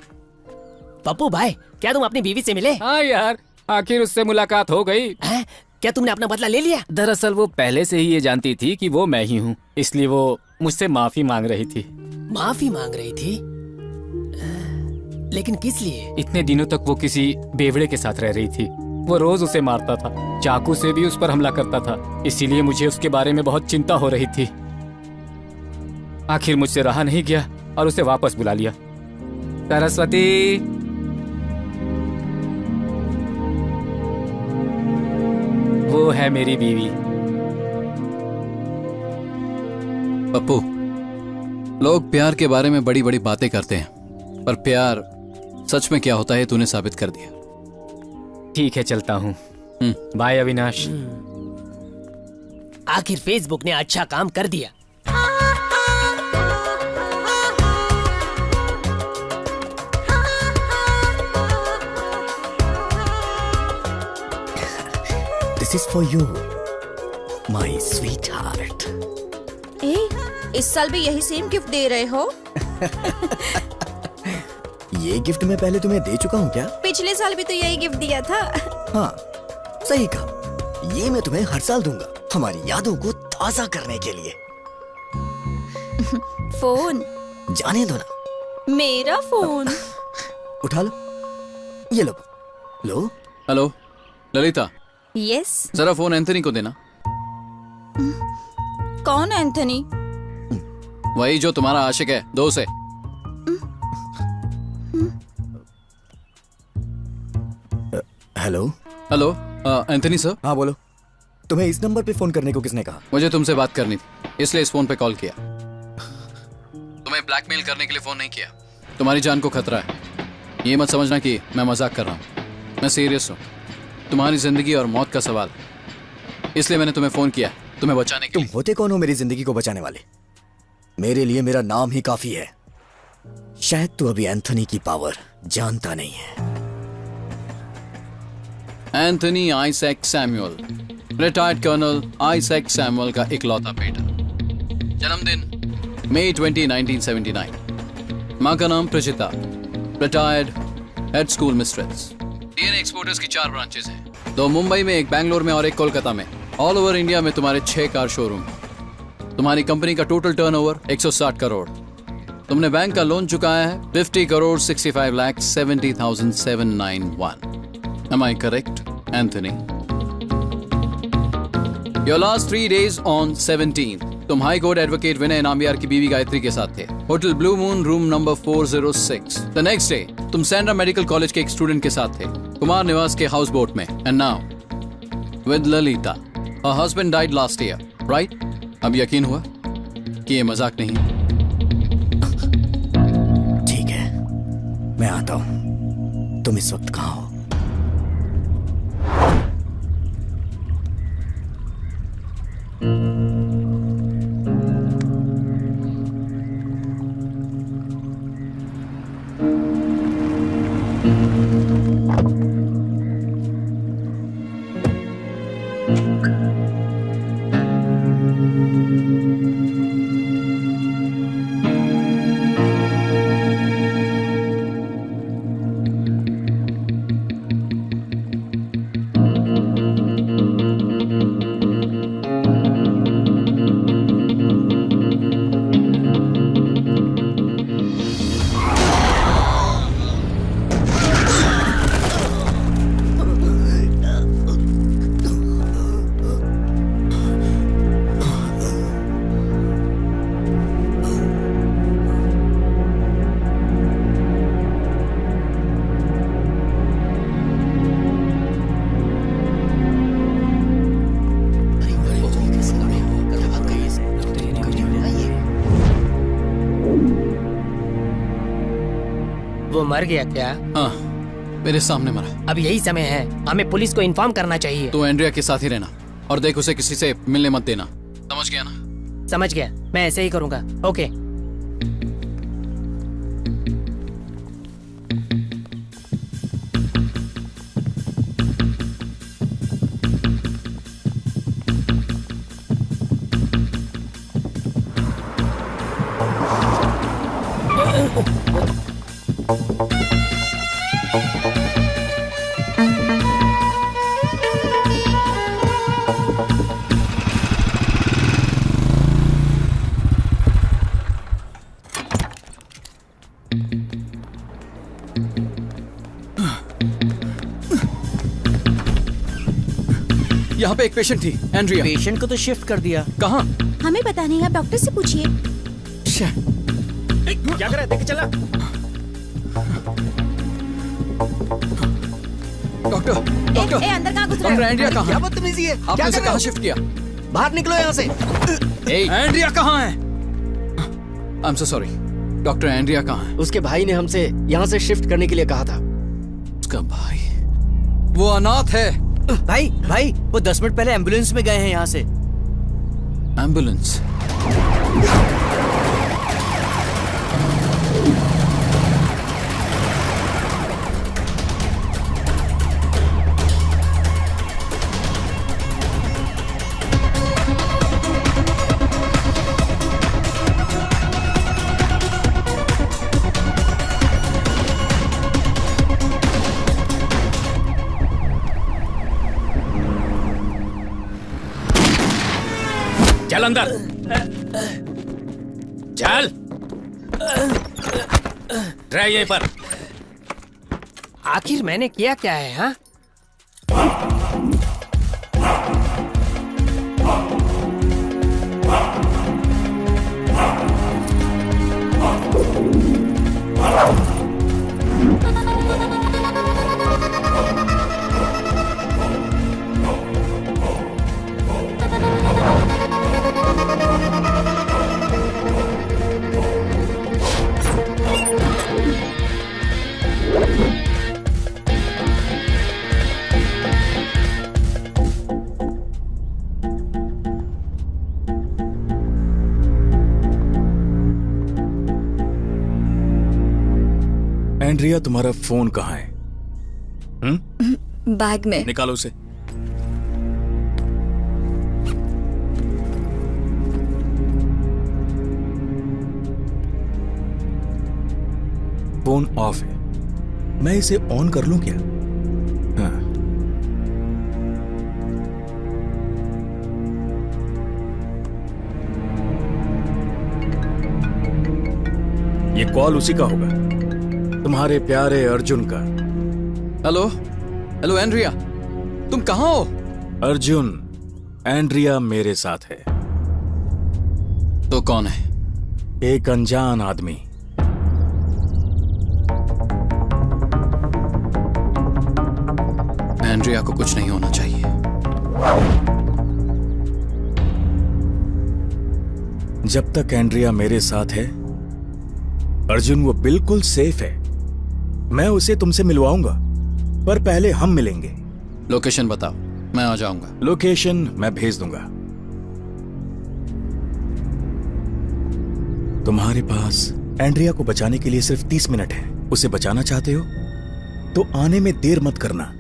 पप्पू भाई, क्या तुम अपनी बीवी से मिले? हाँ यार, आखिर उससे मुलाकात हो गई। क्या तुमने अपना बदला ले लिया? दरअसल वो पहले से ही ये जानती थी कि वो मैं ही हूँ, इसलिए वो मुझसे माफी मांग रही थी। माफी मांग रही थी? लेकिन किस लिए? इतने दिनों तक वो किसी बेवड़े के साथ रह रही थी। वो रोज उसे मारता था, चाकू से भी उस पर हमला करता था, इसीलिए मुझे उसके बारे में बहुत चिंता हो रही थी। आखिर मुझसे रहा नहीं गया और उसे वापस बुला लिया। सरस्वती, वो है मेरी बीवी। पप्पू, लोग प्यार के बारे में बड़ी बड़ी बातें करते हैं, पर प्यार सच में क्या होता है तूने साबित कर दिया। ठीक है, चलता हूँ। बाय अविनाश। आखिर फेसबुक ने अच्छा काम कर दिया। This is for you, my sweetheart. इस साल भी यही सेम गिफ्ट दे रहे हो? ये गिफ्ट मैं पहले तुम्हें दे चुका हूँ क्या? पिछले साल भी तो यही गिफ्ट दिया था। हाँ, सही कहा। ये मैं तुम्हें हर साल दूंगा, हमारी यादों को ताजा करने के लिए। फोन जाने दो ना। मेरा फोन उठा लो। ये लो। लो। हेलो ललिता। यस। जरा फोन एंथनी को देना। कौन एंथनी? वही जो तुम्हारा आशिक है, दोस्त है। हेलो। Hello Anthony sir. हाँ बोलो। तुम्हें इस नंबर पे फोन करने को किसने कहा? मुझे तुमसे बात करनी थी, इसलिए इस फोन पे कॉल किया। तुम्हें ब्लैकमेल करने के लिए फोन नहीं किया। तुम्हारी जान को खतरा है। ये मत समझना कि मैं मजाक कर रहा हूँ, मैं सीरियस हूँ। तुम्हारी जिंदगी और मौत का सवाल, इसलिए मैंने तुम्हें फोन किया, तुम्हें बचाने के लिए। तुम होते कौन हो मेरी जिंदगी को बचाने वाले? मेरे लिए मेरा नाम ही काफी है। शायद तू अभी एंथनी की पावर जानता नहीं है। Anthony Isaac Samuel, retired colonel Isaac Samuel का इकलौता बेटा। जन्मदिन मई 20, 1979। मां का नाम Prachita, retired head school mistress. DNA exporters की 4 ब्रांचेस हैं, 2 मुंबई में, 1 बैंगलोर में और 1 कोलकाता में। ऑल ओवर इंडिया में तुम्हारे 6 कार शोरूम। तुम्हारी कंपनी का टोटल टर्नओवर 160 करोड़। तुमने बैंक का लोन चुकाया है 50 crore 65,70,791। Am I correct, Anthony? Your last 3 days on 17th, तुम हाई कोर्ट एडवोकेट विनय नाम्बियार की बीवी गायत्री के साथ थे, hotel blue moon, room number 406। The next day तुम सैंड्रा मेडिकल कॉलेज के एक स्टूडेंट के साथ थे, कुमार निवास के हाउस बोट में। And now with Lalita. Her husband died last year, right? अब यकीन हुआ कि ये मजाक नहीं। ठीक है, मैं आता हूं। तुम इस वक्त कहाँ हो? मर गया क्या? हाँ, मेरे सामने मरा। अब यही समय है, हमें पुलिस को इन्फॉर्म करना चाहिए। तो एंड्रिया के साथ ही रहना और देख उसे किसी से मिलने मत देना, समझ गया ना? समझ गया, मैं ऐसे ही करूंगा। ओके। यहाँ पे एक पेशेंट थी, एंड्रिया। पेशेंट को तो शिफ्ट कर दिया। कहाँ? हमें पता नहीं, आप डॉक्टर से पूछिए। क्या कर रहा है? देख चला। डॉक्टर, डॉक्टर, अंदर कहाँ घुस रहा डॉक्टर है? एंड्रिया कहाँ? क्या बदतमीजी है? आपने उसे कहाँ शिफ्ट किया? बाहर निकलो यहाँ से। एंड्रिया कहाँ है? I am so sorry. Doctor Andrea कहाँ है? उसके भाई ने हमसे यहाँ से शिफ्ट करने के लिए कहा था। उसका भाई? वो अनाथ है। भाई भाई, वो 10 मिनट पहले एम्बुलेंस में गए हैं यहाँ से। एम्बुलेंस? चल अंदर, चल। रह यहीं पर। आखिर मैंने किया क्या है? हाँ, एंड्रिया, तुम्हारा फोन कहाँ है? बैग में। निकालो उसे। फोन ऑफ है, मैं इसे ऑन कर लूं क्या? हाँ। ये कॉल उसी का होगा, तुम्हारे प्यारे अर्जुन का। हेलो, हेलो एंड्रिया, तुम कहाँ हो? अर्जुन, एंड्रिया मेरे साथ है। तो कौन है? एक अनजान आदमी। एंड्रिया को कुछ नहीं होना चाहिए। जब तक एंड्रिया मेरे साथ है अर्जुन, वो बिल्कुल सेफ है। मैं उसे तुमसे मिलवाऊंगा, पर पहले हम मिलेंगे। लोकेशन बताओ, मैं आ जाऊंगा। लोकेशन मैं भेज दूंगा। तुम्हारे पास एंड्रिया को बचाने के लिए सिर्फ 30 मिनट है। उसे बचाना चाहते हो तो आने में देर मत करना।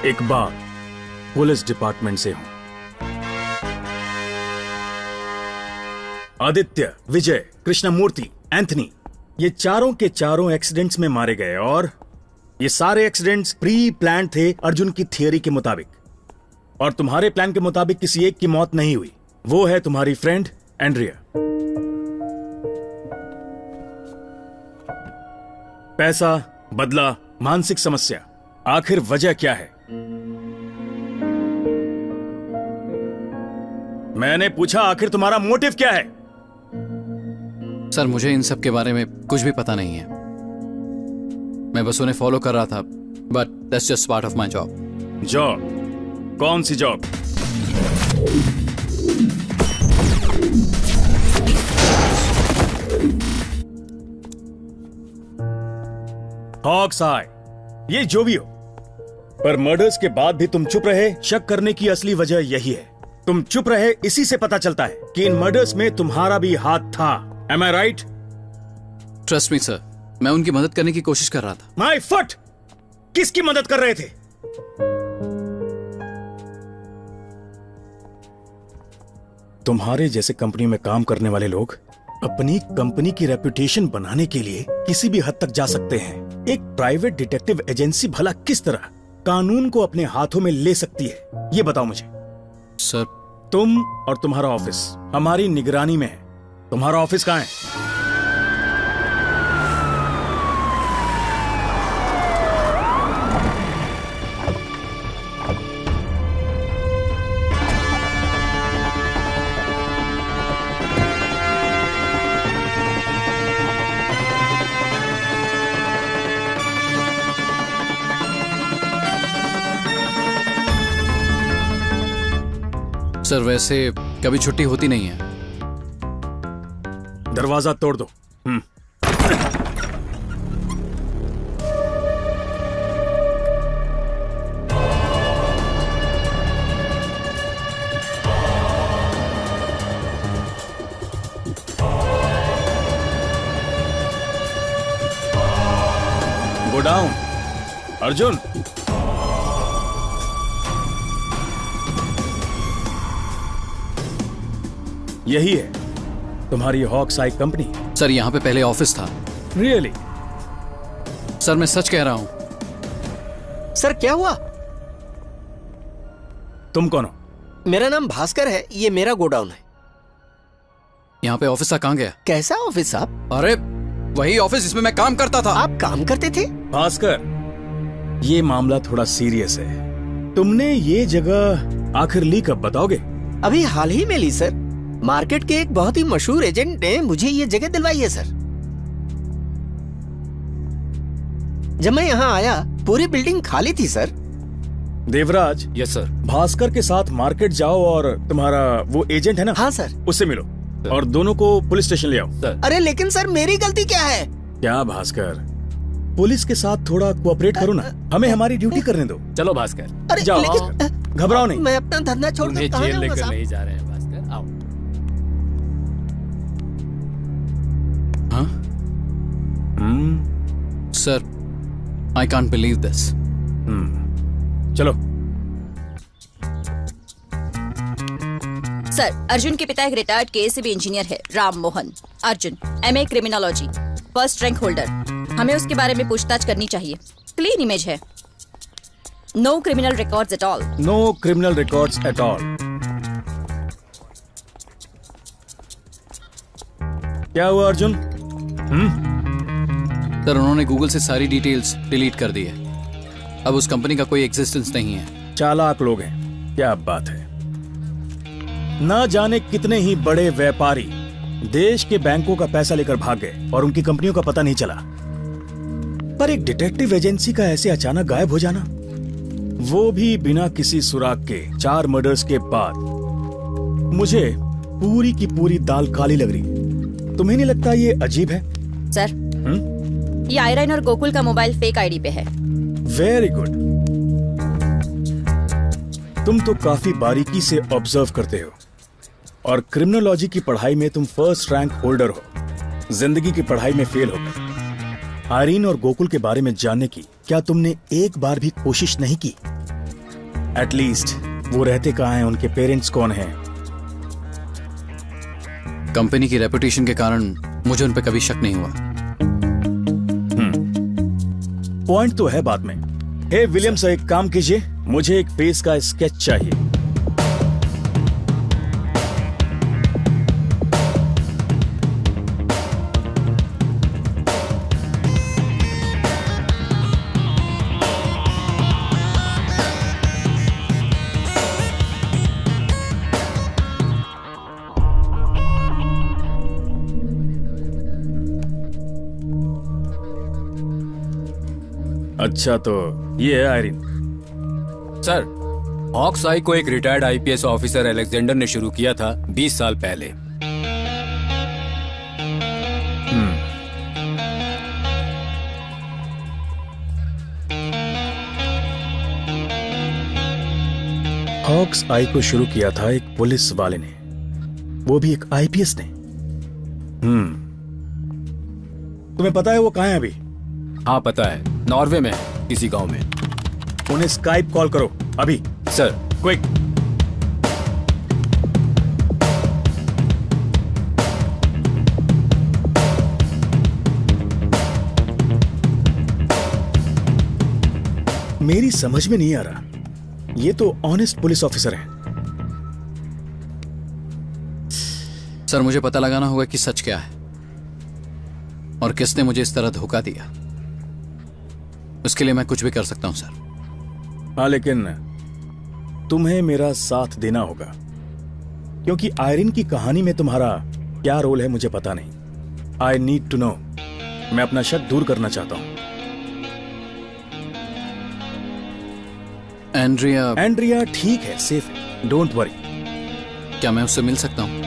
इकबाल, पुलिस डिपार्टमेंट से हूं। आदित्य, विजय, कृष्णमूर्ति, एंथनी, ये चारों के चारों एक्सीडेंट्स में मारे गए और ये सारे एक्सीडेंट्स प्री प्लान थे अर्जुन की थियरी के मुताबिक। और तुम्हारे प्लान के मुताबिक किसी एक की मौत नहीं हुई, वो है तुम्हारी फ्रेंड एंड्रिया। पैसा, बदला, मानसिक समस्या, आखिर वजह क्या है? मैंने पूछा आखिर तुम्हारा मोटिव क्या है? सर मुझे इन सब के बारे में कुछ भी पता नहीं है, मैं बस उन्हें फॉलो कर रहा था, but that's just part of my job. Job? कौन सी जॉब? हॉक्स आई, ये जो भी हो, पर मर्डर्स के बाद भी तुम चुप रहे। शक करने की असली वजह यही है, तुम चुप रहे। इसी से पता चलता है कि इन मर्डर्स में तुम्हारा भी हाथ था। Am I right? Trust me sir, मैं उनकी मदद करने की कोशिश कर रहा था। My foot! किसकी मदद कर रहे थे? तुम्हारे जैसे कंपनी में काम करने वाले लोग अपनी कंपनी की रेपुटेशन बनाने के लिए किसी भी हद तक जा सकते हैं। एक प्राइवेट डिटेक्टिव एजेंसी भला किस तरह कानून को अपने हाथों में ले सकती है, ये बताओ मुझे। सर, तुम और तुम्हारा ऑफिस हमारी निगरानी में है। तुम्हारा ऑफिस कहाँ है? सर वैसे कभी छुट्टी होती नहीं है। दरवाजा तोड़ दो। Go down. अर्जुन, यही है तुम्हारी हॉक्स आई कंपनी? सर यहाँ पे पहले ऑफिस था। रियली? सर मैं सच कह रहा हूँ। सर क्या हुआ? तुम कौन हो? मेरा नाम भास्कर है, ये मेरा गोडाउन है। यहाँ पे ऑफिस था, कहाँ गया? कैसा ऑफिस साहब? अरे वही ऑफिस जिसमें मैं काम करता था। आप काम करते थे? भास्कर, ये मामला थोड़ा सीरियस है। तुमने ये जगह आखिर ली कब, बताओगे? अभी हाल ही में ली सर। मार्केट के एक बहुत ही मशहूर एजेंट ने मुझे ये जगह दिलवाई है सर। जब मैं यहाँ आया पूरी बिल्डिंग खाली थी sir. Devraj. Yes sir. Bhaskar के साथ मार्केट जाओ और तुम्हारा वो एजेंट है ना? हाँ सर। उससे मिलो और दोनों को पुलिस स्टेशन ले आओ। सर। अरे लेकिन सर मेरी गलती क्या है? क्या भास्कर, पुलिस के साथ थोड़ा कोऑपरेट करो ना, हमें हमारी ड्यूटी करने दो। चलो भास्कर। अरे जाओ लेकिन भास्कर, घबराओ नहीं। मैं अपना धंधा छोड़कर कहाँ जेल जाऊंगा लेकर साहब? नहीं जा रहे हैं भास्कर, आओ। हाँ? Sir, I can't believe this. चलो। सर, अर्जुन के पिता एक रिटायर्ड केएसईबी इंजीनियर है, Ram Mohan. Arjun MA criminology, first rank holder. हमें उसके बारे में पूछताछ करनी चाहिए। क्लीन इमेज है, no criminal records at all. No criminal records at all. क्या हुआ अर्जुन? सर उन्होंने गूगल से सारी डिटेल्स डिलीट कर दी है। अब उस कंपनी का कोई एग्जिस्टेंस नहीं है। चालाक लोग हैं, क्या बात है। ना जाने कितने ही बड़े व्यापारी देश के बैंकों का पैसा लेकर भाग गए और उनकी कंपनियों का पता नहीं चला। पर एक डिटेक्टिव एजेंसी का ऐसे अचानक गायब हो जाना, वो भी बिना किसी सुराग के, 4 मर्डर्स के बाद, मुझे पूरी की पूरी दाल काली लग रही। तुम्हें नहीं लगता ये अजीब है? सर, ये आयरन और गोकुल का मोबाइल फेक आईडी पे है। Very good. तुम तो काफी बारीकी से ऑब्जर्व करते हो और क्रिमिनोलॉजी की पढ़ाई में तुम फर्स्ट रैंक होल्डर हो। जिंदगी की पढ़ाई में फेल हो गए। आयरन और गोकुल के बारे में जानने की क्या तुमने एक बार भी कोशिश नहीं की? एटलीस्ट वो रहते कहाँ हैं, उनके पेरेंट्स कौन हैं? कंपनी की रेपुटेशन के कारण मुझे उन पर कभी शक नहीं हुआ। पॉइंट तो है बात में। हे विलियम्स, एक काम कीजिए, मुझे एक फेस का स्केच चाहिए। अच्छा, तो ये है आयरिन। सर, हॉक्स आई को एक रिटायर्ड आईपीएस ऑफिसर अलेक्जेंडर ने शुरू किया था 20 साल पहले। हॉक्स आई को शुरू किया था एक पुलिस वाले ने, वो भी एक आईपीएस ने। तुम्हें पता है वो कहाँ है अभी? हाँ पता है, नॉर्वे में है, किसी गांव में। उन्हें स्काइप कॉल करो अभी। Sir, quick. मेरी समझ में नहीं आ रहा, ये तो ऑनेस्ट पुलिस ऑफिसर है। सर, मुझे पता लगाना होगा कि सच क्या है और किसने मुझे इस तरह धोखा दिया। उसके लिए मैं कुछ भी कर सकता हूं सर। हाँ, लेकिन तुम्हें मेरा साथ देना होगा, क्योंकि आयरिन की कहानी में तुम्हारा क्या रोल है मुझे पता नहीं। I need to know. मैं अपना शक दूर करना चाहता हूं। एंड्रिया ठीक है, सेफ है, डोंट वरी। क्या मैं उससे मिल सकता हूं?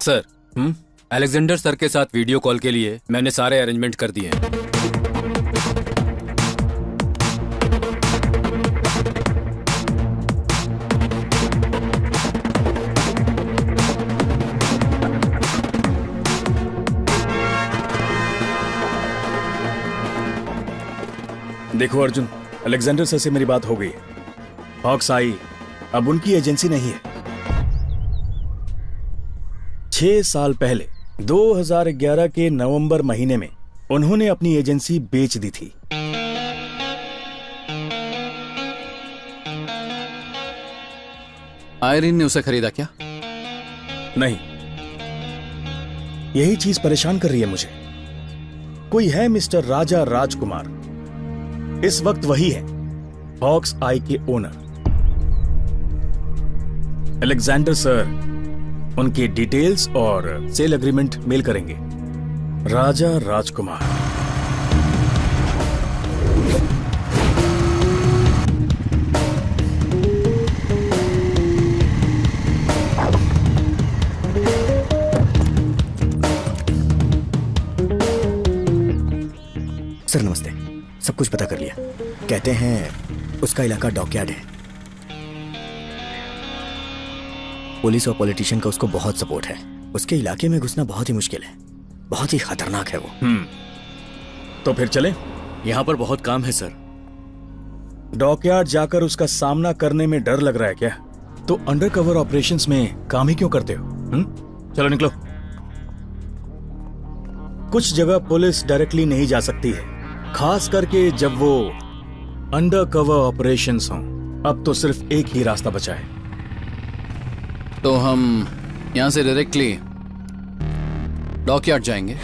सर, अलेक्जेंडर सर के साथ वीडियो कॉल के लिए मैंने सारे अरेंजमेंट कर दिए हैं। देखो अर्जुन, अलेक्जेंडर सर से मेरी बात हो गई है। हॉक्स आई अब उनकी एजेंसी नहीं है। 6 साल पहले 2011 के नवंबर महीने में उन्होंने अपनी एजेंसी बेच दी थी। आयरिन ने उसे खरीदा क्या? नहीं, यही चीज परेशान कर रही है मुझे। कोई है मिस्टर राजा राजकुमार, इस वक्त वही है हॉक्स आई के ओनर। अलेक्जेंडर सर उनकी डिटेल्स और सेल एग्रीमेंट मेल करेंगे। राजा राजकुमार। सर नमस्ते, सब कुछ पता कर लिया। कहते हैं उसका इलाका डॉकयार्ड है। पुलिस और पॉलिटिशियन का उसको बहुत सपोर्ट है। उसके इलाके में घुसना बहुत ही मुश्किल है, बहुत ही खतरनाक है वो। तो फिर चले? यहाँ पर बहुत काम है सर। डॉकयार्ड जाकर उसका सामना करने में डर लग रहा है क्या? तो अंडरकवर ऑपरेशंस में काम ही क्यों करते हो? चलो निकलो। कुछ जगह पुलिस डायरेक्टली नहीं जा सकती है, खास करके जब वो अंडरकवर ऑपरेशंस हों। अब तो सिर्फ एक ही रास्ता बचा है। तो हम यहां से डायरेक्टली डॉकयार्ड जाएंगे।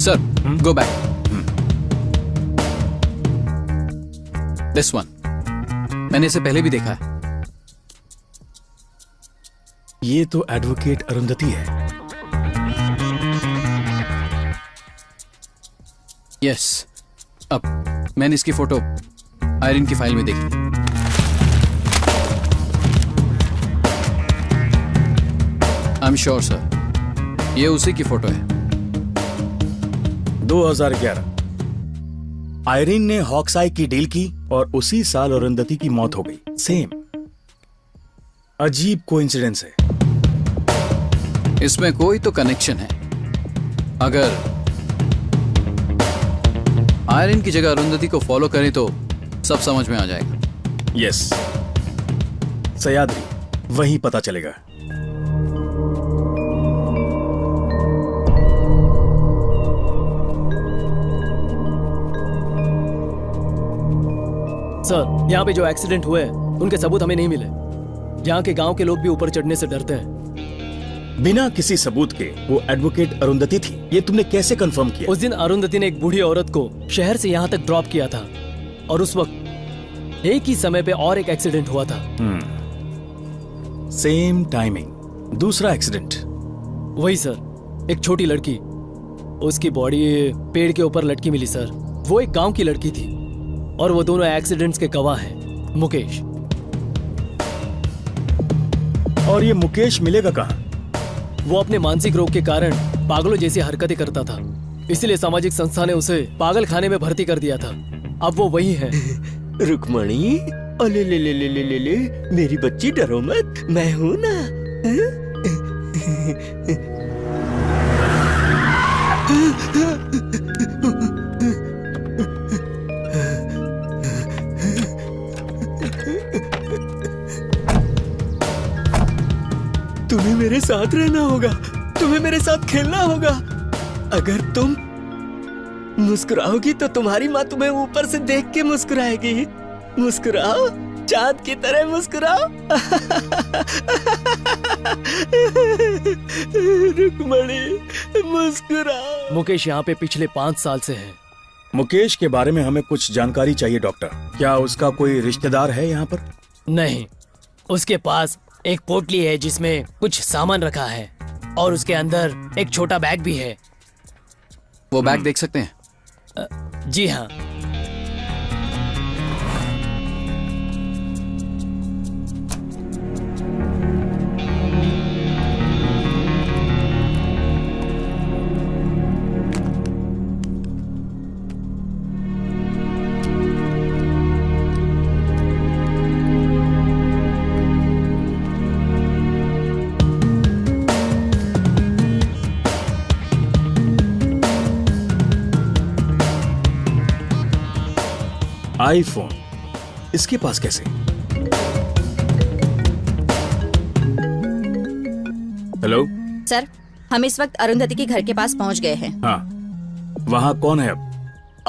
Sir, go back. This one मैंने इसे पहले भी देखा है। ये तो एडवोकेट अरुंधति है। यस, अब मैंने इसकी फोटो आयरन की फाइल में देखी। आई एम श्योर सर, ये उसी की फोटो है। 2011 आयरिन ने हॉक्साई की डील की और उसी साल अरुंधति की मौत हो गई। सेम। अजीब कोइंसिडेंस है। इसमें कोई तो कनेक्शन है। अगर आयरन की जगह अरुंधति को फॉलो करें तो सब समझ में आ जाएगा। यस, सयाद्री, वहीं पता चलेगा। सर, यहाँ पे जो एक्सीडेंट हुए हैं उनके सबूत हमें नहीं मिले। यहाँ के गांव के लोग भी ऊपर चढ़ने से डरते हैं। बिना किसी सबूत के वो एडवोकेट अरुंधति थी, ये तुमने कैसे कंफर्म किया? उस दिन अरुंधति ने एक बूढ़ी औरत को शहर से यहाँ तक ड्रॉप किया था और उस वक्त एक ही समय पे और एक एक्सीडेंट हुआ था। Same timing. दूसरा एक्सीडेंट? वही सर, एक छोटी लड़की, उसकी बॉडी पेड़ के ऊपर लटकी मिली सर। वो एक गांव की लड़की थी और वो दोनों एक्सीडेंट्स के गवाह हैं। मुकेश। और ये मुकेश मिलेगा कहाँ? वो अपने मानसिक रोग के कारण पागलों जैसी हरकतें करता था, इसलिए सामाजिक संस्था ने उसे पागल खाने में भर्ती कर दिया था। अब वो वही है। रुक्मणी, अले ले ले ले ले ले ले, मेरी बच्ची डरो मत, मैं हूं ना। तुम्हें मेरे साथ रहना होगा, तुम्हें मेरे साथ खेलना होगा। अगर तुम मुस्कुराओगी तो तुम्हारी माँ तुम्हें ऊपर से देख के मुस्कुराएगी। मुस्कुराओ, चांद की तरह मुस्कुराओ। रुक्मणी, मुस्कुराओ। मुकेश यहाँ पे पिछले 5 साल से है। मुकेश के बारे में हमें कुछ जानकारी चाहिए डॉक्टर। क्या उसका कोई रिश्तेदार है यहाँ पर? नहीं, उसके पास एक पोटली है जिसमें कुछ सामान रखा है और उसके अंदर एक छोटा बैग भी है। वो बैग देख सकते हैं? जी हाँ। आईफोन इसके पास कैसे? हेलो सर, हम इस वक्त अरुंधति के घर के पास पहुंच गए हैं। हाँ, वहाँ कौन है अब?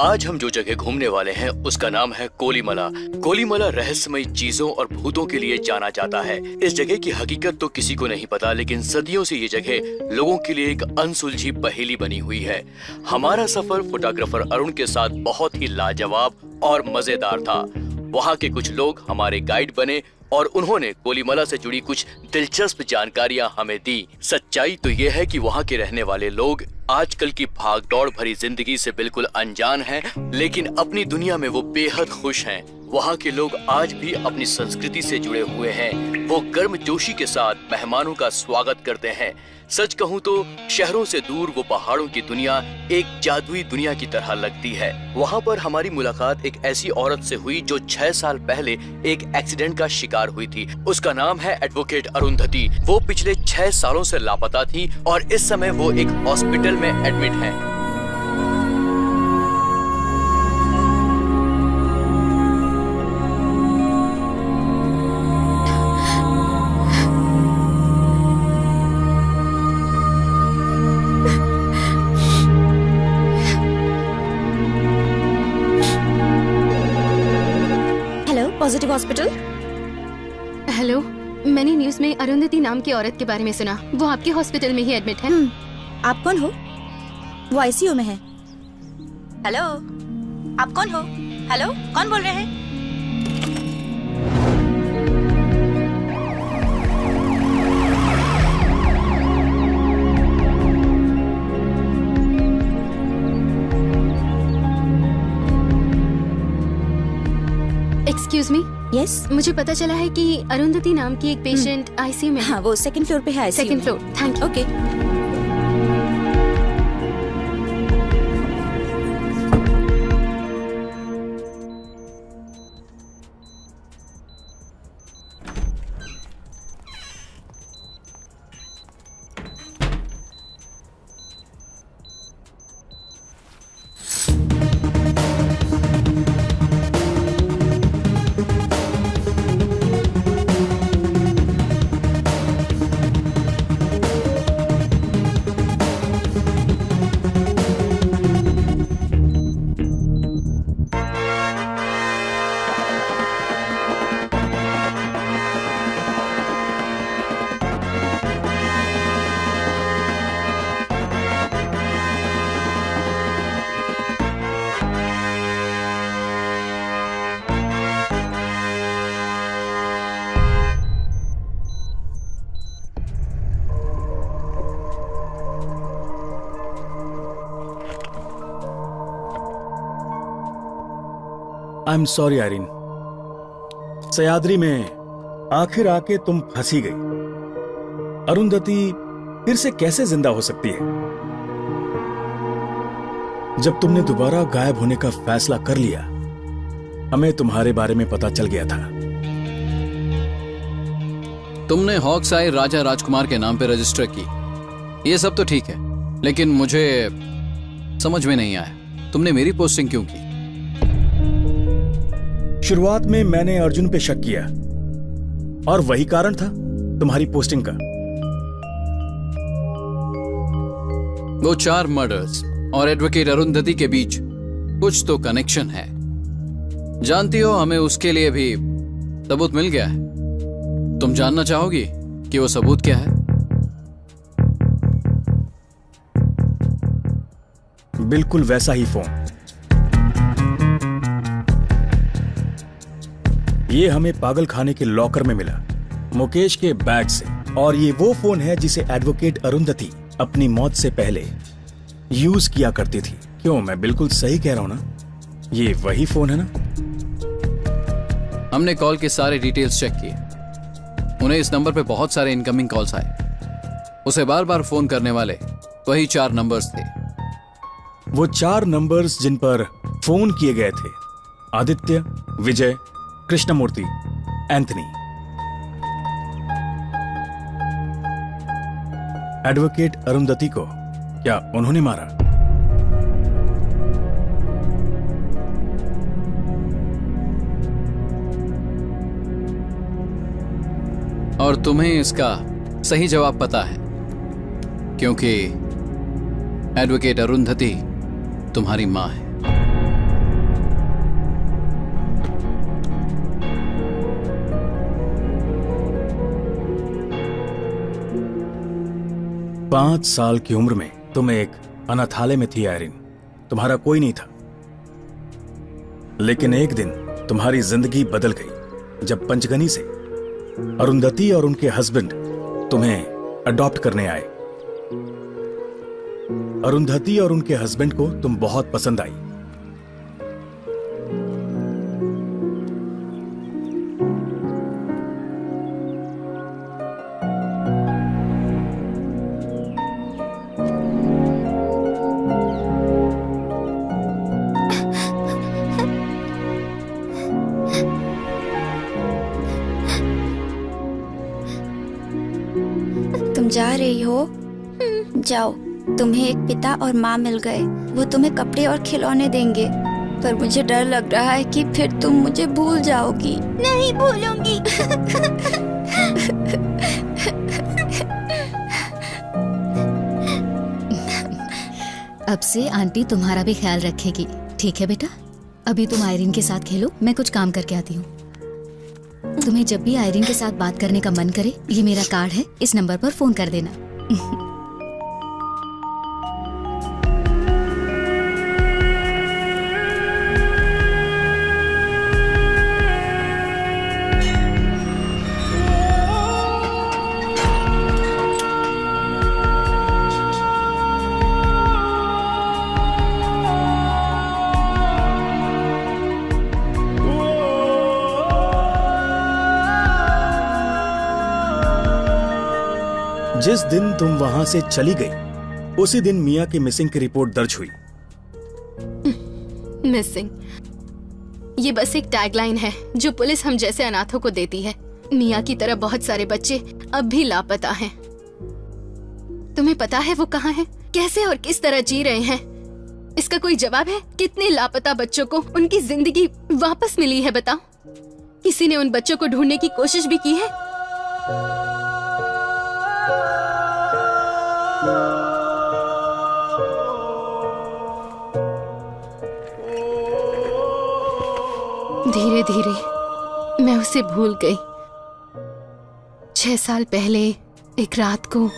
आज हम जो जगह घूमने वाले हैं उसका नाम है कोलीमला। कोलीमला रहस्यमयी चीजों और भूतों के लिए जाना जाता है। इस जगह की हकीकत तो किसी को नहीं पता, लेकिन सदियों से ये जगह लोगों के लिए एक अनसुलझी पहेली बनी हुई है। हमारा सफर फोटोग्राफर अरुण के साथ बहुत ही लाजवाब और मजेदार था। वहाँ के कुछ लोग हमारे गाइड बने और उन्होंने कोलीमला से जुड़ी कुछ दिलचस्प जानकारियां हमें दी। सच्चाई तो ये है कि वहाँ के रहने वाले लोग आजकल की भागदौड़ भरी जिंदगी से बिल्कुल अनजान हैं, लेकिन अपनी दुनिया में वो बेहद खुश हैं। वहाँ के लोग आज भी अपनी संस्कृति से जुड़े हुए हैं। वो गर्मजोशी के साथ मेहमानों का स्वागत करते हैं। सच कहूँ तो शहरों से दूर वो पहाड़ों की दुनिया एक जादुई दुनिया की तरह लगती है। वहाँ पर हमारी मुलाकात एक ऐसी औरत से हुई जो 6 साल पहले एक एक्सीडेंट का शिकार हुई थी। उसका नाम है एडवोकेट अरुंधति। वो पिछले 6 सालों से लापता थी और इस समय वो एक हॉस्पिटल में एडमिट है। Positive hospital. हेलो, मैंने न्यूज में अरुंधति नाम की औरत के बारे में सुना। वो आपके हॉस्पिटल में ही एडमिट है। आप कौन हो? वो आईसीयू में है। हेलो, आप कौन हो? हेलो, कौन बोल रहे हैं? Excuse me. यस, मुझे पता चला है कि अरुंधति नाम की एक पेशेंट आईसीयू में है। हाँ, वो सेकंड फ्लोर पे है। Second floor. Thank you. Okay. I am sorry Irene, Sahyadri में आखिर आके तुम फंसी गई। अरुंधति फिर से कैसे जिंदा हो सकती है? जब तुमने दोबारा गायब होने का फैसला कर लिया, हमें तुम्हारे बारे में पता चल गया था। तुमने हॉक्स-आई राजा राजकुमार के नाम पे रजिस्टर की, ये सब तो ठीक है, लेकिन मुझे समझ में नहीं आया तुमने मेरी पोस्टिंग क्यों की। शुरुआत में मैंने अर्जुन पे शक किया और वही कारण था तुम्हारी पोस्टिंग का। वो 4 मर्डर्स और एडवोकेट अरुंधति के बीच कुछ तो कनेक्शन है। जानती हो, हमें उसके लिए भी सबूत मिल गया है। तुम जानना चाहोगी कि वो सबूत क्या है? बिल्कुल वैसा ही फोन। ये हमें पागल खाने के लॉकर में मिला, मुकेश के बैग से। और ये वो फोन है जिसे एडवोकेट अरुंधति अपनी मौत से पहले यूज किया करती थी। क्यों, मैं बिल्कुल सही कह रहा हूं ना? ये वही फोन है ना? हमने कॉल के सारे डिटेल्स चेक किए। उन्हें इस नंबर पे बहुत सारे इनकमिंग कॉल्स आए। उसे बार बार फोन करने वाले वही 4 नंबर्स थे। वो 4 नंबर्स जिन पर फोन किए गए थे, आदित्य, विजय, कृष्णमूर्ति, एंथनी। एडवोकेट अरुंधति को क्या उन्होंने मारा? और तुम्हें इसका सही जवाब पता है, क्योंकि एडवोकेट अरुंधति तुम्हारी मां है। पांच साल की उम्र में तुम एक अनाथालय में थी आयरिन। तुम्हारा कोई नहीं था। लेकिन एक दिन तुम्हारी जिंदगी बदल गई जब पंचगनी से अरुंधति और उनके हस्बैंड तुम्हें अडॉप्ट करने आए। अरुंधति और उनके हस्बैंड को तुम बहुत पसंद आई। तुम जा रही हो? जाओ, तुम्हें एक पिता और माँ मिल गए। वो तुम्हें कपड़े और खिलौने देंगे, पर मुझे डर लग रहा है कि फिर तुम मुझे भूल जाओगी। नहीं भूलूंगी। अब से आंटी तुम्हारा भी ख्याल रखेगी, ठीक है बेटा? अभी तुम आयरिन के साथ खेलो, मैं कुछ काम करके आती हूँ। तुम्हें जब भी आयरिन के साथ बात करने का मन करे, ये मेरा कार्ड है, इस नंबर पर फोन कर देना। जिस दिन तुम वहां से चली गई, उसी दिन मिया की मिसिंग की रिपोर्ट दर्ज हुई। मिसिंग, ये बस एक टैगलाइन है जो पुलिस हम जैसे अनाथों को देती है। मिया की तरह बहुत सारे बच्चे अब भी लापता हैं। तुम्हें पता है वो कहाँ हैं? कैसे और किस तरह जी रहे हैं? इसका कोई जवाब है? कितने लापता बच्चों को उनकी जिंदगी वापस मिली है बताओ? किसी ने उन बच्चों को ढूंढने की कोशिश भी की है? धीरे धीरे मैं उसे भूल गई। 6 साल पहले एक रात को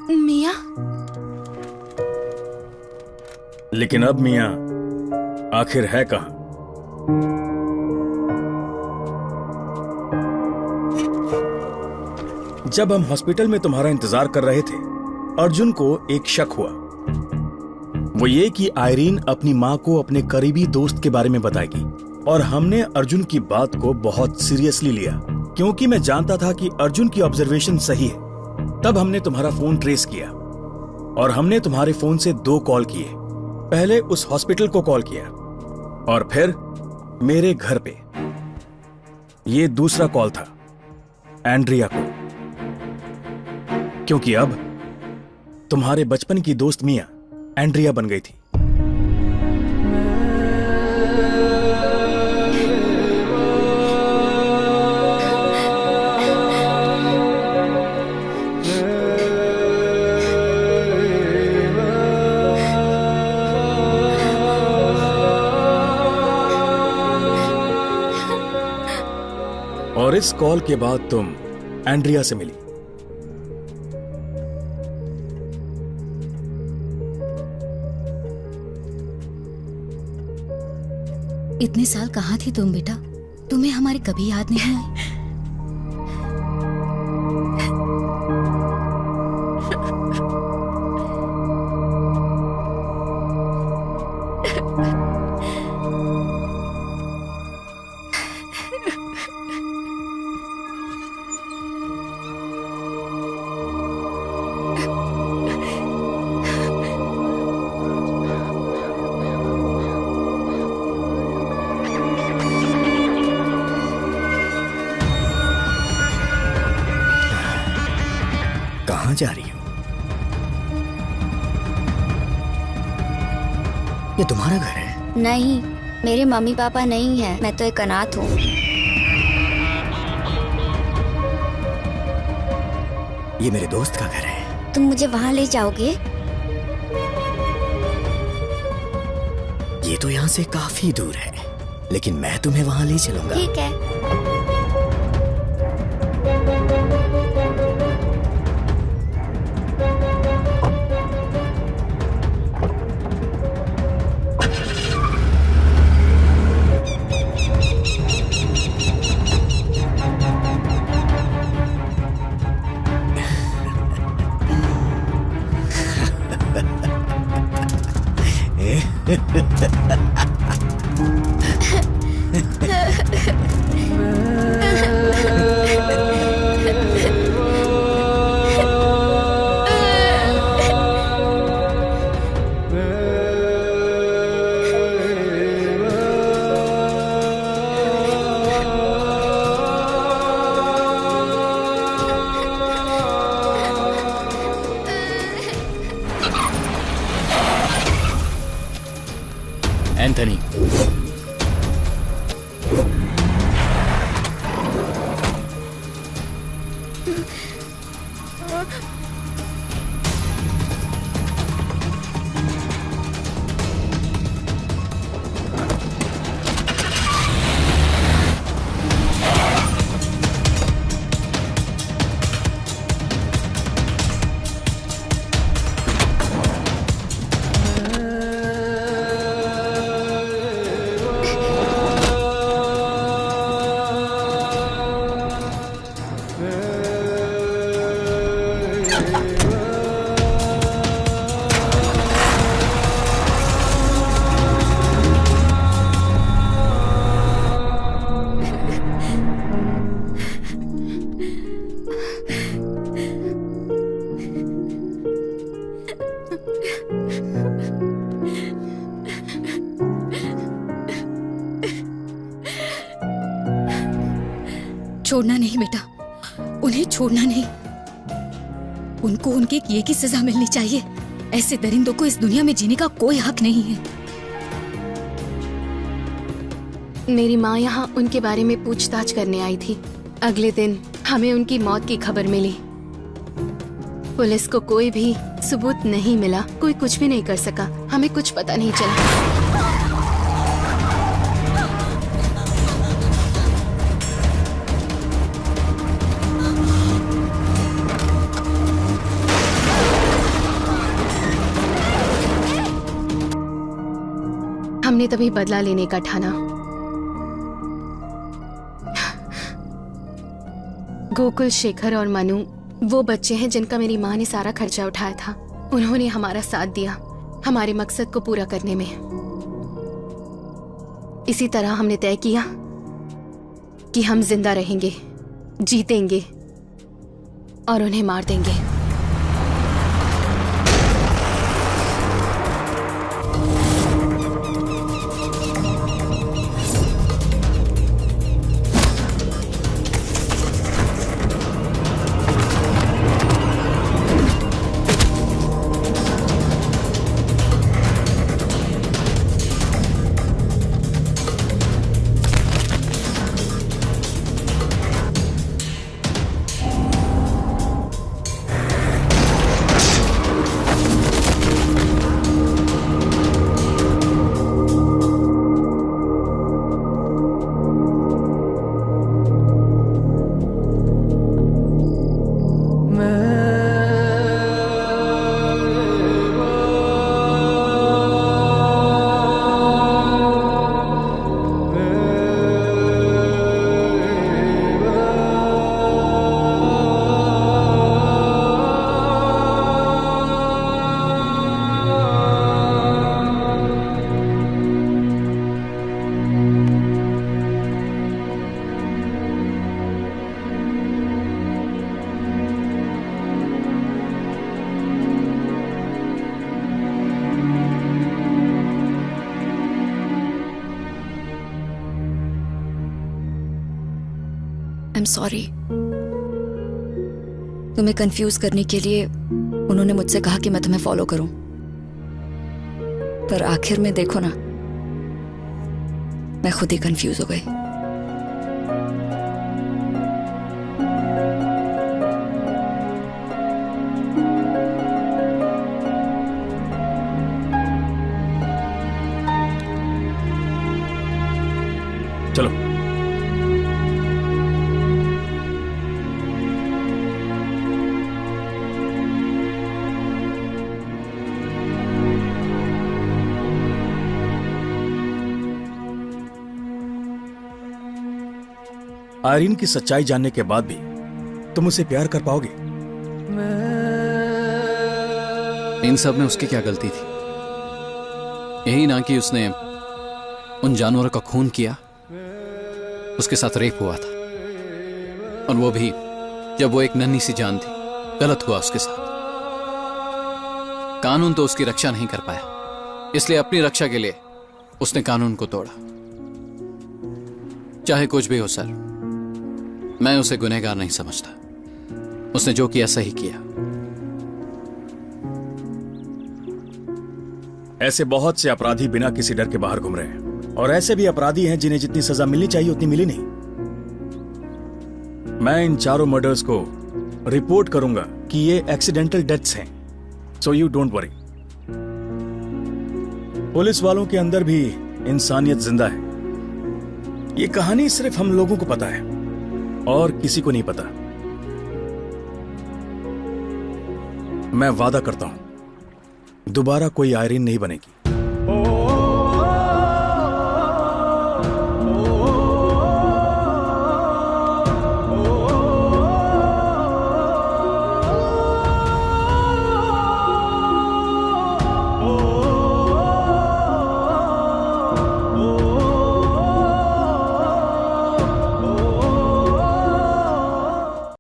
मिया। लेकिन अब मिया आखिर है कहां? जब हम हॉस्पिटल में तुम्हारा इंतजार कर रहे थे, अर्जुन को एक शक हुआ। वो ये कि आयरीन अपनी माँ को अपने करीबी दोस्त के बारे में बताएगी, और हमने अर्जुन की बात को बहुत सीरियसली लिया क्योंकि मैं जानता था कि अर्जुन की ऑब्जर्वेशन सही है। तब हमने तुम्हारा फोन ट्रेस किया और हमने तुम्हारे फोन से 2 कॉल किए। पहले उस हॉस्पिटल को कॉल किया और फिर मेरे घर पे। ये दूसरा कॉल था एंड्रिया को, क्योंकि अब तुम्हारे बचपन की दोस्त मिया एंड्रिया बन गई थी। और इस कॉल के बाद तुम एंड्रिया से मिली। इतने साल कहाँ थी तुम बेटा? तुम्हें हमारी कभी याद नहीं आई? कहाँ जा रही हो? ये तुम्हारा घर है? नहीं, मेरे मम्मी पापा नहीं है। मैं तो एक अनाथ हूँ। ये मेरे दोस्त का घर है। तुम मुझे वहाँ ले जाओगे? ये तो यहाँ से काफी दूर है, लेकिन मैं तुम्हें वहाँ ले चलूंगा। ठीक है। छोड़ना नहीं बेटा, उन्हें छोड़ना नहीं। उनको उनके किए की सजा मिलनी चाहिए। ऐसे दरिंदों को इस दुनिया में जीने का कोई हक नहीं है। मेरी माँ यहाँ उनके बारे में पूछताछ करने आई थी। अगले दिन हमें उनकी मौत की खबर मिली। पुलिस को कोई भी सबूत नहीं मिला, कोई कुछ भी नहीं कर सका, हमें कुछ पता नहीं चला। हमने तभी बदला लेने का ठाना। गोकुल, शेखर और मनु वो बच्चे हैं जिनका मेरी माँ ने सारा खर्चा उठाया था। उन्होंने हमारा साथ दिया हमारे मकसद को पूरा करने में। इसी तरह हमने तय किया कि हम जिंदा रहेंगे, जीतेंगे और उन्हें मार देंगे। I'm sorry। तुम्हें कंफ्यूज करने के लिए उन्होंने मुझसे कहा कि मैं तुम्हें फॉलो करूं, पर आखिर में देखो ना, मैं खुद ही कंफ्यूज हो गई। चलो। आयरीन की सच्चाई जानने के बाद भी तुम उसे प्यार कर पाओगे? इन सब में उसकी क्या गलती थी? यही ना कि उसने उन जानवरों का खून किया, उसके साथ रेप हुआ था, और वो भी जब वो एक नन्ही सी जान थी। गलत हुआ उसके साथ। कानून तो उसकी रक्षा नहीं कर पाया, इसलिए अपनी रक्षा के लिए उसने कानून को तोड़ा। चाहे कुछ भी हो सर, मैं उसे गुनहगार नहीं समझता। उसने जो किया सही किया। ऐसे बहुत से अपराधी बिना किसी डर के बाहर घूम रहे हैं, और ऐसे भी अपराधी हैं जिन्हें जितनी सजा मिलनी चाहिए उतनी मिली नहीं। मैं इन चारों मर्डर्स को रिपोर्ट करूंगा कि ये एक्सीडेंटल डेथ्स हैं, so you don't worry. Police वालों के अंदर भी इंसानियत जिंदा है। ये कहानी सिर्फ हम लोगों को पता है और किसी को नहीं पता। मैं वादा करता हूं दोबारा कोई आयरीन नहीं बनेगी।